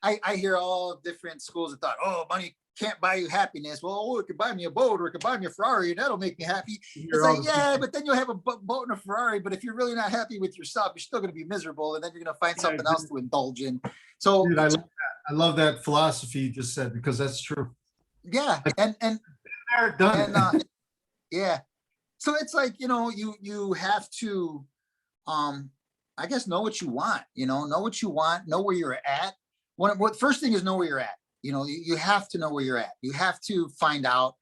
I hear all different schools of thought, oh, money can't buy you happiness. Well, it could buy me a boat, or it could buy me a Ferrari, and that'll make me happy. It's like, yeah, but then you'll have a boat and a Ferrari, but if you're really not happy with yourself, you're still going to be miserable, and then you're going to find something else to indulge in. So dude, I love that philosophy you just said, because that's true. Yeah. Yeah. So it's like, you have to, I guess, know what you want, know where you're at. What first thing is know where you're at. You have to know where you're at. You have to find out,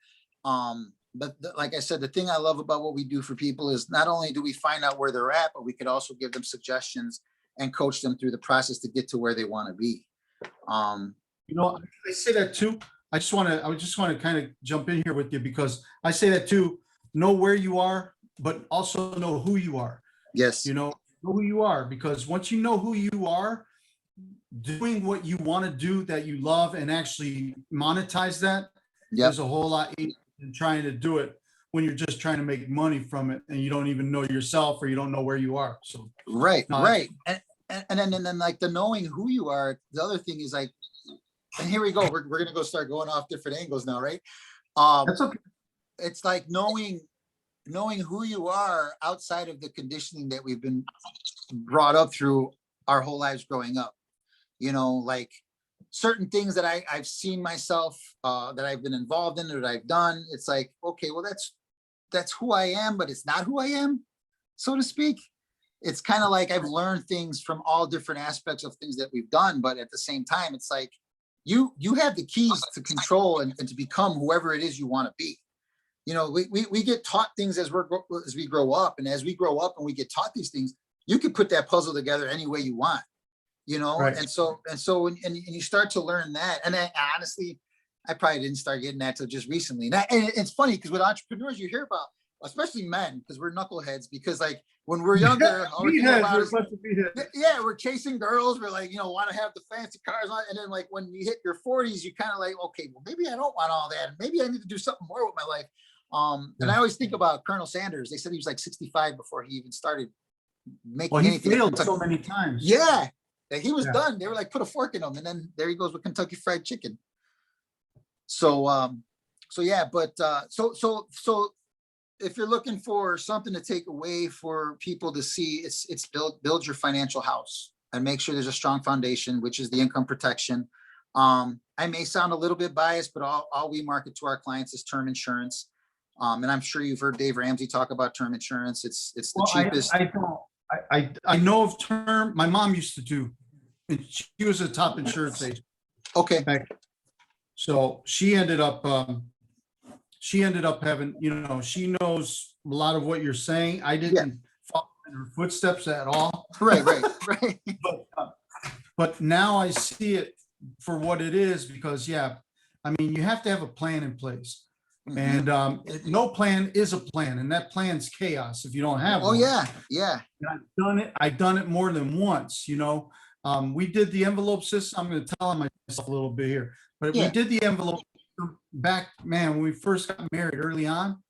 like I said, the thing I love about what we do for people is not only do we find out where they're at, but we could also give them suggestions and coach them through the process to get to where they want to be. You know, I say that too. I just want to kind of jump in here with you because I say that too. Know where you are, but also know who you are. Yes. You know who you are, because once you know who you are, doing what you want to do that you love and actually monetize that, Yep. there's a whole lot easier than trying to do it when you're just trying to make money from it and you don't even know yourself or you don't know where you are. So Right, no, right. And then like the knowing who you are, the other thing is like, and here we go, we're gonna go start going off different angles now, right? that's okay. It's like knowing who you are outside of the conditioning that we've been brought up through our whole lives growing up. You know, like certain things that I've seen myself, that I've been involved in or that I've done. It's like, okay, well, that's who I am, but it's not who I am, so to speak. It's kind of like I've learned things from all different aspects of things that we've done, but at the same time, it's like you have the keys to control and to become whoever it is you want to be. You know, we get taught things as we grow up, and as we grow up and we get taught these things, you can put that puzzle together any way you want. You know, Right. and so and you start to learn that. And honestly, I probably didn't start getting that till just recently. And it's funny because with entrepreneurs, you hear about, especially men, because we're knuckleheads. Because like when we're younger, all we're thinking about is, yeah, we're chasing girls. We're like, you know, want to have the fancy cars on. And then like when you hit your 40s, you kind of like, okay, well, maybe I don't want all that. Maybe I need to do something more with my life. And I always think about Colonel Sanders. They said he was like 65 before he even started making Well, he anything. failed so many times. Yeah. He was Yeah. done. They were like, put a fork in him, and then there he goes with Kentucky Fried Chicken. So yeah, but so if you're looking for something to take away for people to see, it's build your financial house and make sure there's a strong foundation, which is the income protection. I may sound a little bit biased, but all we market to our clients is term insurance. And I'm sure you've heard Dave Ramsey talk about term insurance. It's the cheapest. I know of term. My mom used to do. And she was a top insurance agent. Okay. So she ended up having, you know, she knows a lot of what you're saying. I didn't follow in her footsteps at all. Right. But now I see it for what it is because, yeah, I mean, you have to have a plan in place. Mhm. And no plan is a plan, and that plan's chaos if you don't have Oh one. yeah. And I've done it more than once, you know. We did the envelope system. I'm going to tell myself a little bit here, but Yeah. we did the envelope system back, man, when we first got married early on.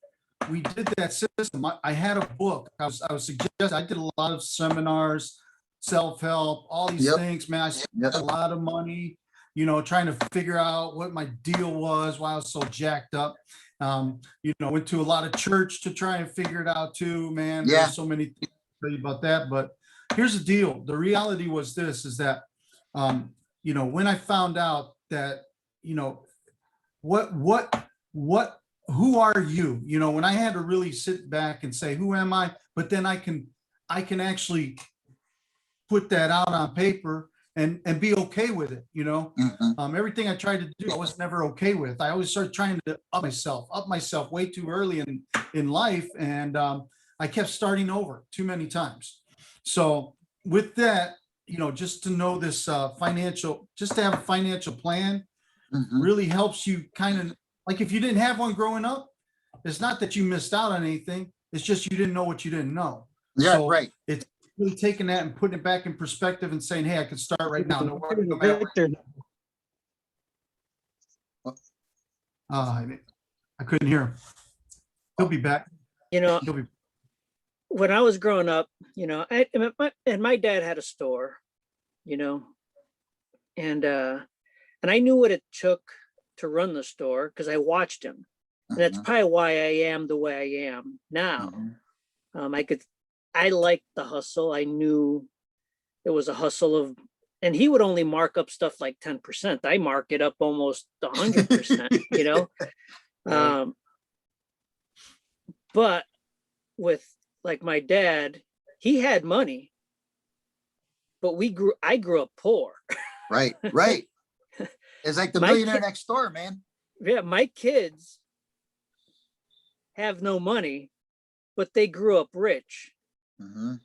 We did that system. I had a book. I was suggesting. I did a lot of seminars, self-help, all these things, man. I spent a lot of money, you know, trying to figure out what my deal was, why I was so jacked up. You know, went to a lot of church to try and figure it out too, man. Yeah. There's so many things to tell you about that, but here's the deal. The reality was this, is that, you know, when I found out that, you know, who are you? You know, when I had to really sit back and say, who am I? But then I can actually put that out on paper and be okay with it. You know, everything I tried to do, I was never okay with. I always started trying to up myself way too early in life. And I kept starting over too many times. So with that, you know, just to know this just to have a financial plan really helps you kind of, like if you didn't have one growing up, it's not that you missed out on anything. It's just you didn't know what you didn't know. Yeah, so right. It's really taking that and putting it back in perspective and saying, hey, I can start right now. No matter I couldn't hear him. He'll be back. You know, when I was growing up, you know, my dad had a store, you know, and I knew what it took to run the store because I watched him. And that's probably why I am the way I am now. I liked the hustle. I knew it was a hustle and he would only mark up stuff like 10%. I mark it up almost 100%, you know? But with like my dad, he had money, but I grew up poor. Right. It's like the millionaire next door, man. Yeah, my kids have no money, but they grew up rich. Mhm.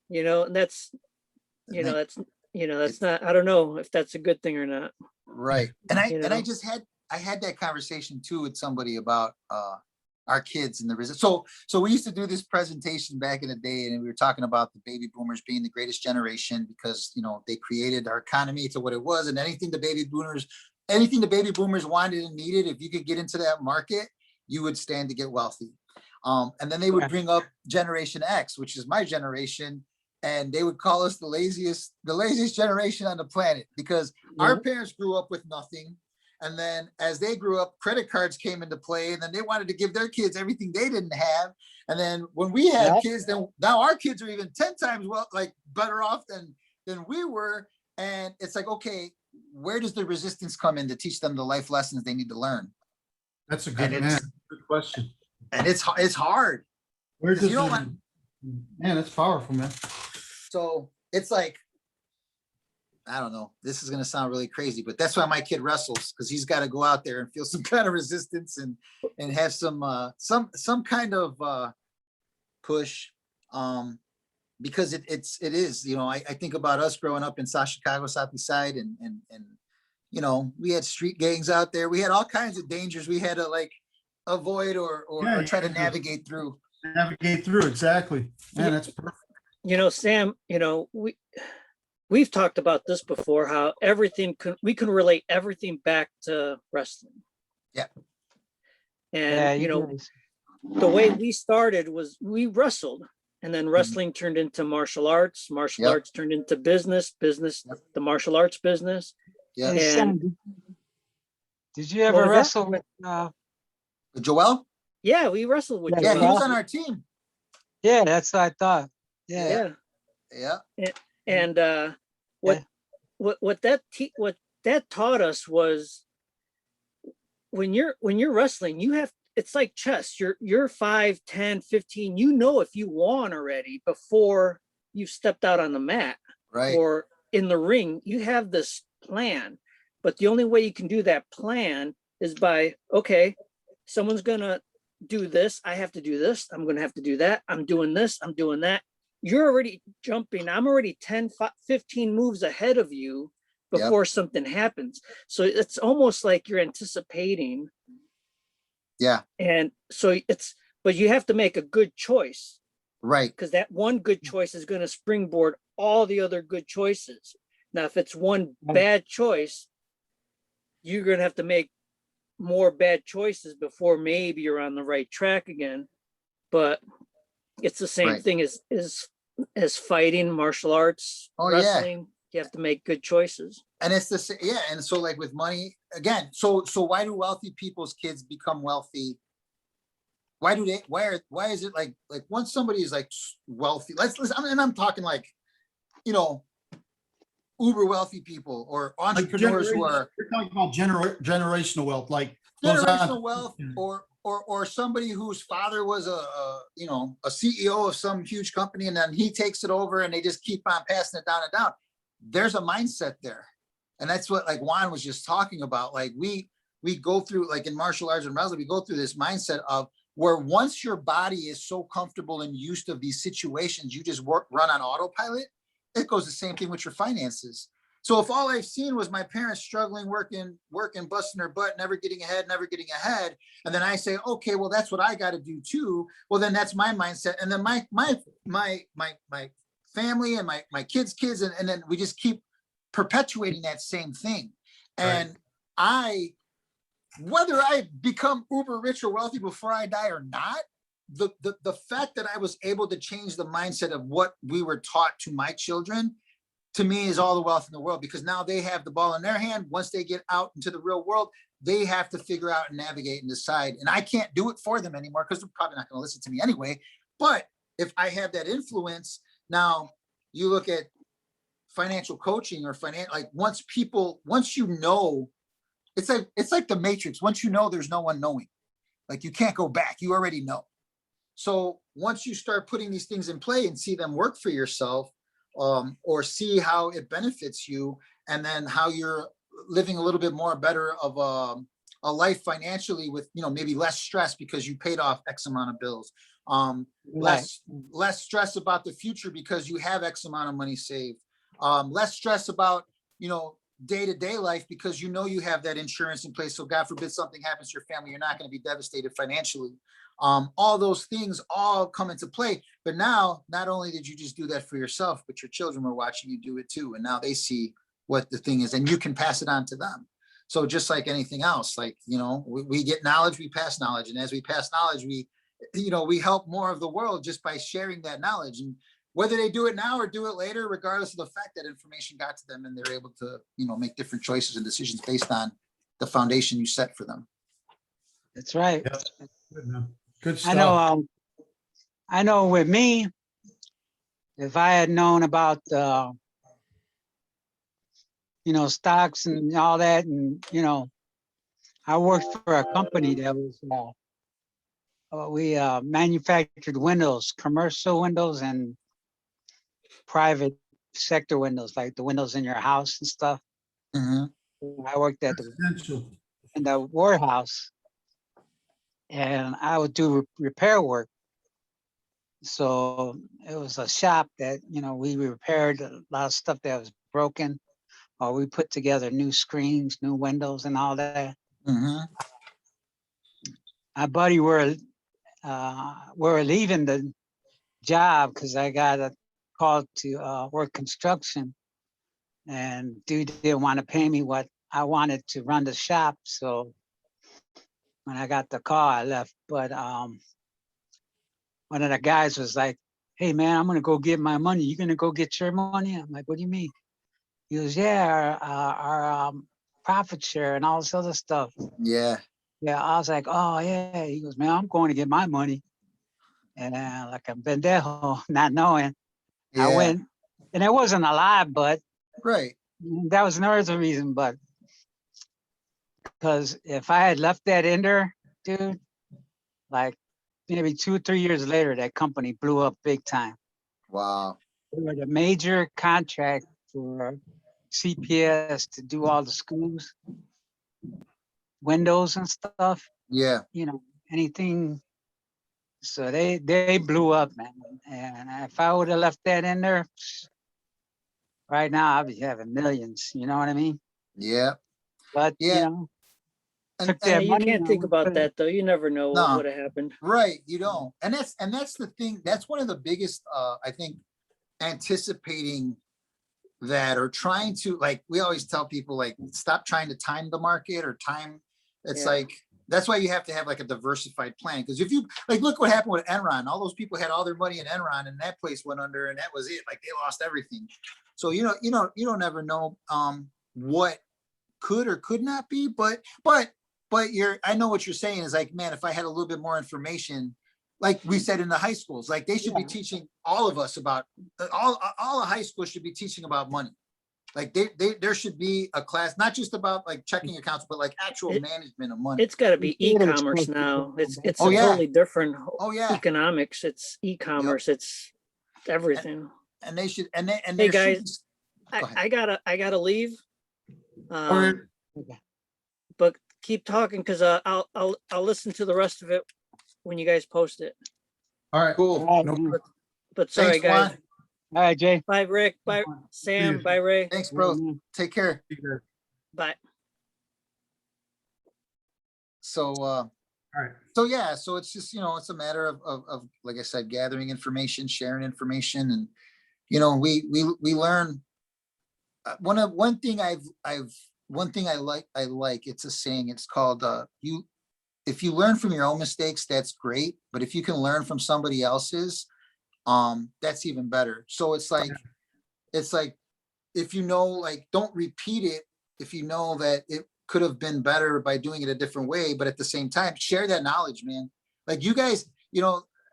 You know, and that's, you know, that's, you know, that's not, I don't know if that's a good thing or not. Right. And You I know? just had that conversation too with somebody about our kids and the so we used to do this presentation back in the day, and we were talking about the baby boomers being the greatest generation because, you know, they created our economy to what it was, and anything the baby boomers wanted and needed, if you could get into that market, you would stand to get wealthy. And then they would bring up Generation X, which is my generation, and they would call us the laziest generation on the planet because our parents grew up with nothing. And then as they grew up, credit cards came into play, and then they wanted to give their kids everything they didn't have. And then when we had kids, then now our kids are even 10 times better off than we were. And it's like, okay, where does the resistance come in to teach them the life lessons they need to learn? That's a good question. And it's hard. Where does You know what? Man, that's powerful, man. So it's like, I don't know, this is going to sound really crazy, but that's why my kid wrestles, because he's got to go out there and feel some kind of resistance and have some kind of push. Because it is, you know, I think about us growing up in South Chicago, Southeast Side, and you know, we had street gangs out there. We had all kinds of dangers we had to like avoid or try to navigate through. Exactly. Man, that's perfect. You know, Sam, you know, we've talked about this before, how we can relate everything back to wrestling. Yeah. And, you know, the way we started was we wrestled, and then wrestling turned into martial arts arts turned into business, the martial arts business. Yeah. And did you ever wrestle with Joel? Yeah, we wrestled with Yeah, Joel. he was on our team. Yeah, that's what I thought. Yeah. And what that taught us was, when you're wrestling, it's like chess. You're 5, 10, 15, you know, if you won already before you stepped out on the mat, right, or in the ring. You have this plan, but the only way you can do that plan is by, okay, someone's gonna do this, I have to do this, I'm gonna have to do that, I'm doing this, I'm doing that. You're already jumping, I'm already 10, 15 moves ahead of you before something happens. So it's almost like you're anticipating. Yeah. And so but you have to make a good choice. Right. Because that one good choice is going to springboard all the other good choices. Now, if it's one bad choice, you're going to have to make more bad choices before maybe you're on the right track again. But it's the same thing as fighting, martial arts, wrestling. You have to make good choices. And it's the same, and so like with money again, so why do wealthy people's kids become wealthy? Why is it like once somebody is like wealthy, and I'm talking like, you know, uber wealthy people or entrepreneurs who are, you're talking about generational wealth, like generational wealth, or somebody whose father was a CEO of some huge company, and then he takes it over and they just keep on passing it down and down. There's a mindset there. And that's what like Juan was just talking about. Like we go through, like in martial arts and wrestling, we go through this mindset of where once your body is so comfortable and used to these situations, you just run on autopilot. It goes the same thing with your finances. So if all I've seen was my parents struggling, working, busting their butt, never getting ahead. And then I say, okay, well, that's what I got to do too. Well, then that's my mindset. And then my family and my kids, and then we just keep perpetuating that same thing. And whether I become uber rich or wealthy before I die or not, the fact that I was able to change the mindset of what we were taught to my children, to me, is all the wealth in the world, because now they have the ball in their hand. Once they get out into the real world, they have to figure out and navigate and decide. And I can't do it for them anymore because they're probably not going to listen to me anyway. But if I have that influence, now you look at financial coaching or like once you know, it's like the Matrix. Once you know, there's no one knowing. Like you can't go back. You already know. So once you start putting these things in play and see them work for yourself, or see how it benefits you, and then how you're living a little bit more better of a life financially with, maybe less stress because you paid off X amount of bills. Right. Less stress about the future because you have X amount of money saved. Less stress about, day-to-day life because you have that insurance in place. So God forbid something happens to your family, you're not going to be devastated financially. All those things all come into play. But now, not only did you just do that for yourself, but your children were watching you do it too. And now they see what the thing is, and you can pass it on to them. So just like anything else, like, we get knowledge, we pass knowledge. And as we pass knowledge, we help more of the world just by sharing that knowledge. And whether they do it now or do it later, regardless of the fact that information got to them and they're able to, make different choices and decisions based on the foundation you set for them. That's right. Yeah. Good, man. Good I stuff. I know with me, if I had known about stocks and all that, and I worked for a company that was we manufactured windows, commercial windows and private sector windows, like the windows in your house and stuff. Mm-hmm. I worked at in the warehouse, and I would do repair work. So it was a shop that, we repaired a lot of stuff that was broken, or we put together new screens, new windows and all that. Mm-hmm. My buddy were leaving the job because I got a call to work construction, and dude didn't want to pay me what I wanted to run the shop. So when I got the call, I left. But one of the guys was like, "Hey man, I'm gonna go get my money. You gonna go get your money?" I'm like, "What do you mean?" He goes, "Yeah, our profit share and all this other stuff." Yeah. Yeah, I was like, "Oh yeah." He goes, "Man, I'm going to get my money." And like a pendejo, not knowing, Yeah. I went, and it wasn't a lie, but Right. that was another reason. But because if I had left that in there, dude, like maybe 2 or 3 years later, that company blew up big time. Wow. They were the major contract for CPS to do all the schools, windows and stuff, Yeah. anything. So they blew up, man. And if I would have left that in there, right now I'd be having millions. You know what I mean? Yeah. But Yeah. took Yeah, that you money. can't think about that though. You never know what No. would have happened. Right. You don't. And that's the thing. That's one of the biggest, I think, anticipating that, or trying to, like, we always tell people, like, stop trying to time the market or time. It's Yeah. like, that's why you have to have like a diversified plan. Because if you like, look what happened with Enron. All those people had all their money in Enron, and that place went under, and that was it. Like, they lost everything. So you don't ever know what could or could not be. But I know what you're saying is like, man, if I had a little bit more information, like we said in the high schools, like they should be teaching all of us about all the high schools should be teaching about money. Like there should be a class, not just about like checking accounts, but like actual management of money. It's got to be e-commerce now. It's a totally different economics. It's e-commerce. Yep. It's everything. And they should. And hey guys, I gotta leave. But keep talking, because I'll listen to the rest of it when you guys post it. All right, cool. But sorry, thanks, guys. Juan. All right, Jay. Bye, Rick. Bye, Sam. Bye, Ray. Thanks, bro. Take care. Bye. So, all right. So yeah, so it's just, it's a matter of like I said, gathering information, sharing information, and we learn. One thing I like, it's a saying. It's called if you learn from your own mistakes, that's great. But if you can learn from somebody else's, that's even better. So it's like if like, don't repeat it if you know that it could have been better by doing it a different way, but at the same time, share that knowledge, man. Like you guys,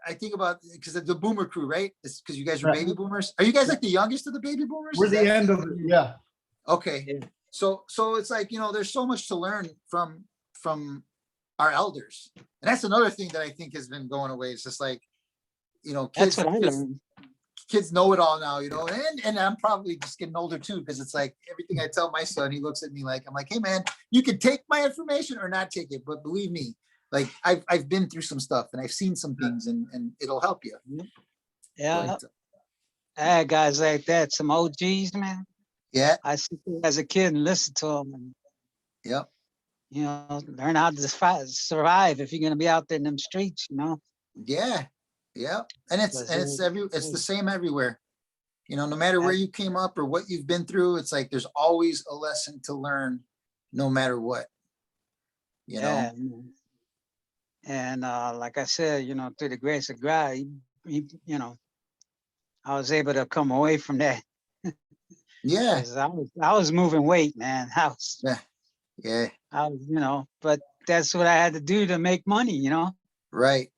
I think about, because the boomer crew, right? It's because you guys are baby boomers. Are you guys like the youngest of the baby boomers? We're the end of it. Yeah. Okay. Yeah. So it's like, there's so much to learn from our elders. And that's another thing that I think has been going away. It's just like, that's what I learned. kids know it all now, and I'm probably just getting older too, because it's like everything I tell my son, he looks at me like, I'm like, hey man, you can take my information or not take it, but believe me, like I've been through some stuff and I've seen some things, and it'll help you. Yeah, But, I had guys like that, some OGs, man. yeah, I sit there as a kid and listen to them, and yep, learn how to survive if you're gonna be out there in them streets, yeah, yeah, and it's the same everywhere. No matter where you came up or what you've been through, it's like there's always a lesson to learn, no matter what. Yeah. And like I said, through the grace of God, I was able to come away from that. Yeah, 'Cause I was moving weight, man. yeah, I was, but that's what I had to do to make money, right,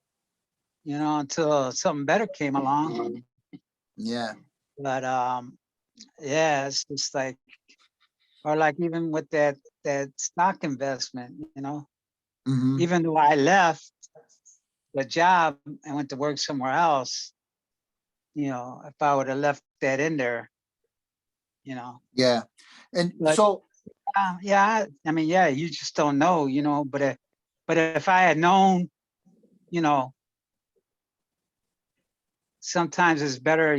until something better came along. yeah, But yeah, it's just like, or like even with that stock investment, hmm, even though I left the job and went to work somewhere else, if I would have left that in there, yeah, and but so yeah, I mean, yeah, you just don't know, but if I had known, you know, sometimes it's better,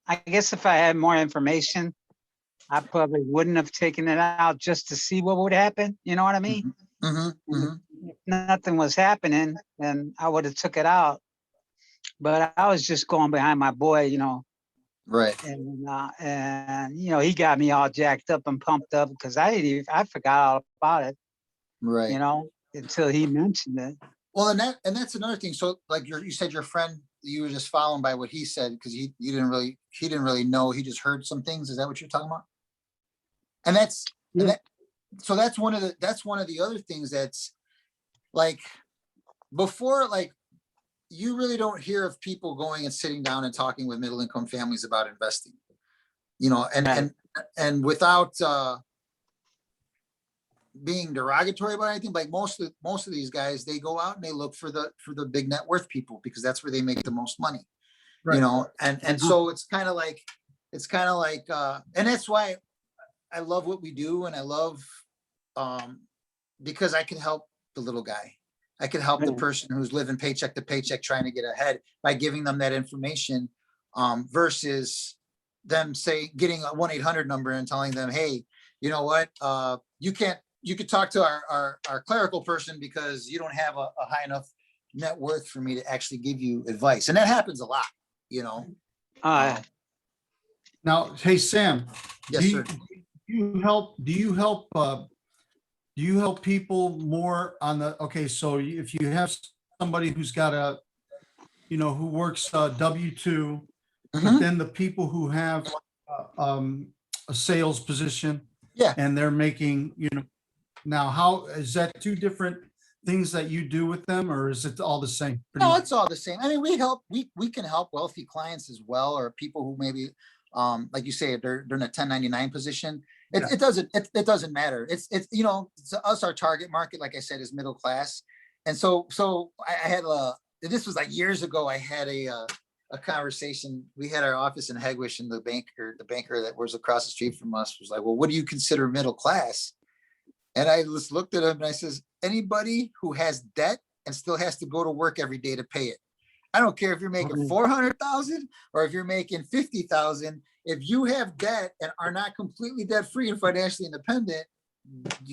I guess if I had more information, I probably wouldn't have taken it out just to see what would happen. You know what I mean? hmm, hmm, If nothing was happening, then I would have took it out. But I was just going behind my boy, right, and he got me all jacked up and pumped up because I forgot all about it, right. Until he mentioned it. Well, and that's another thing. So, like you said, your friend, you were just following by what he said because he didn't really know. He just heard some things. Is that what you're talking about? And that's and Yeah. that so that's one of the other things that's like before, like you really don't hear of people going and sitting down and talking with middle income families about investing. And Right. and without being derogatory about anything, like most of these guys, they go out and they look for the big net worth people because that's where they make the most money. Right. And so it's kind of like and that's why I love what we do, and I love because I can help the little guy. I can help the Right. person who's living paycheck to paycheck trying to get ahead by giving them that information versus them getting a 1-800 number and telling them, hey, you know what, you could talk to our clerical person because you don't have a high enough net worth for me to actually give you advice. And that happens a lot, Now, hey, Sam, Yes, sir. do you help people more on okay, so if you have somebody who's got who works W-2, but Mhm. then the people who have a sales position, Yeah. and they're making, now how is that two different things that you do with them, or is it all the same? pretty No, much? it's all the same. I mean, we can help wealthy clients as well, or people who maybe, like you say, they're in a 1099 position. It doesn't matter. It's to us, our target market, like I said, is middle class. And so I had this was like years ago. I had a conversation. We had our office in Hegwish, and the banker that was across the street from us was like, well, what do you consider middle class? And I just looked at him and I says, anybody who has debt and still has to go to work every day to pay it. I don't care if you're making 400,000 or if you're making 50,000. If you have debt and are not completely debt free and financially independent,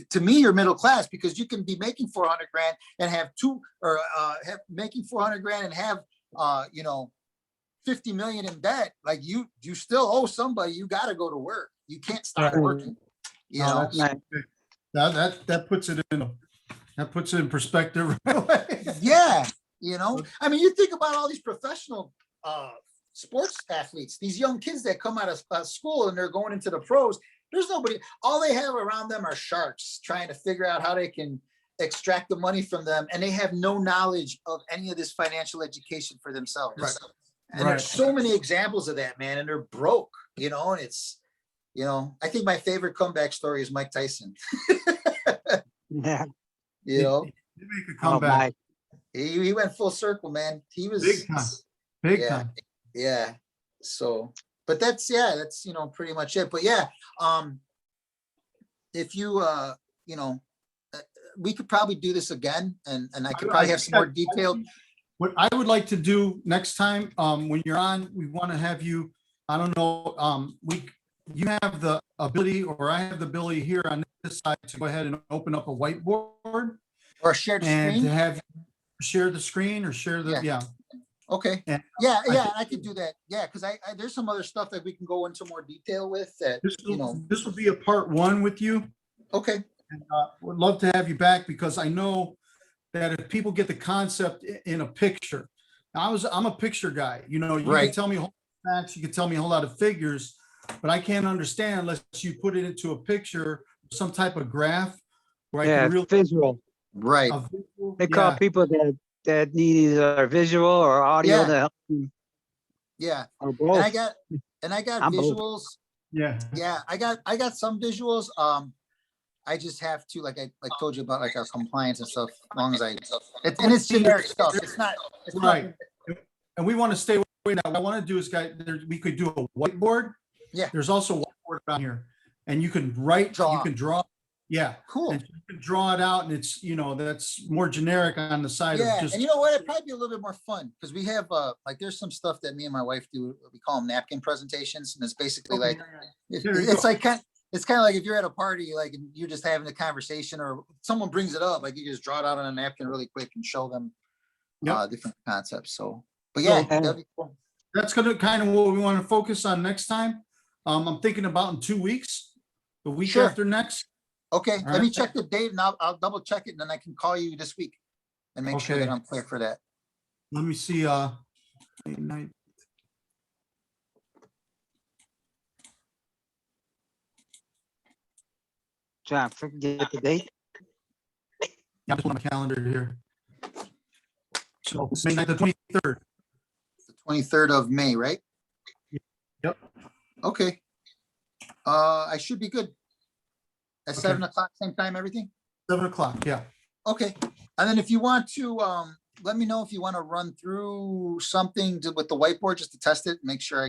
to me, you're middle class, because you can be making 400 grand and have making 400 grand and have 50 million in debt. Like you still owe somebody. You got to go to work. You can't stop Right. working. No, that puts it in perspective right away. Yeah. I mean, you think about all these professional sports athletes, these young kids that come out of school and they're going into the pros. There's nobody, all they have around them are sharks trying to figure out how they can extract the money from them. And they have no knowledge of any of this financial education for themselves. Right. And there's so many examples of that, man. And they're broke, and it's, I think my favorite comeback story is Mike Tyson. Yeah. You make a comeback. He went full circle, man. He was Big time. Big Yeah. time. Yeah. So, but that's, yeah, that's, you know, pretty much it. But yeah, if you, you know, we could probably do this again and I could probably have some more detailed. What I would like to do next time, when you're on, we want to have you, I don't know, you have the ability, or I have the ability here on this side to go ahead and open up a whiteboard Or shared and to screen. have you share the screen or share the, Yeah. yeah. Okay. And Yeah, I yeah, think I could do that. Yeah, because I there's some other stuff that we can go into more detail with that, you know. This will be a part one with you. Okay. And, would love to have you back because I know that if people get the concept in a picture, I'm a picture guy, you know, you can Right. tell me a whole lot of facts, you can tell me a whole lot of figures, but I can't understand unless you put it into a picture, some type of graph where I Yeah, can really. visual. Right. a visual- They call yeah, people that need either visual or audio Yeah. to help them, Yeah. or And both. I got I'm both. visuals. yeah. Yeah, I got some visuals. I just have to, like I told you about, like our compliance and stuff, as long as and it's generic stuff. It's not, Right. And we want to stay away. Now, what I want to do is, guys, we could do a whiteboard. Yeah. There's also a whiteboard on here, and you can write, you Draw. can draw. Yeah. Cool. And you can draw it out, and it's, you know, that's more generic on the side of Yeah, just. and you know what? It'd probably be a little bit more fun because we have like there's some stuff that me and my wife do. We call them napkin presentations, and it's basically Okay, like There you it's go. like it's kind of like if you're at a party, like and you're just having a conversation, or someone brings it up, like you just draw it out on a napkin really quick and show them Yep. different concepts. So, but yeah, So- that'd be cool. That's gonna kind of what we want to focus on next time. I'm thinking about in 2 weeks, the week Sure. after next. Okay, All let me right. check the date and I'll double check it and then I can call you this week and make sure that Okay. I'm clear for that. Let me see, night. John, forget the date. Yeah, I just want my calendar here. So it's May 9th, the 23rd. The 23rd of May, right? Yep. Okay. I should be good. At Okay. 7 o'clock, same time, everything? 7 o'clock, yeah. Okay. And then if you want to, let me know if you want to run through something with the whiteboard just to test it, make sure I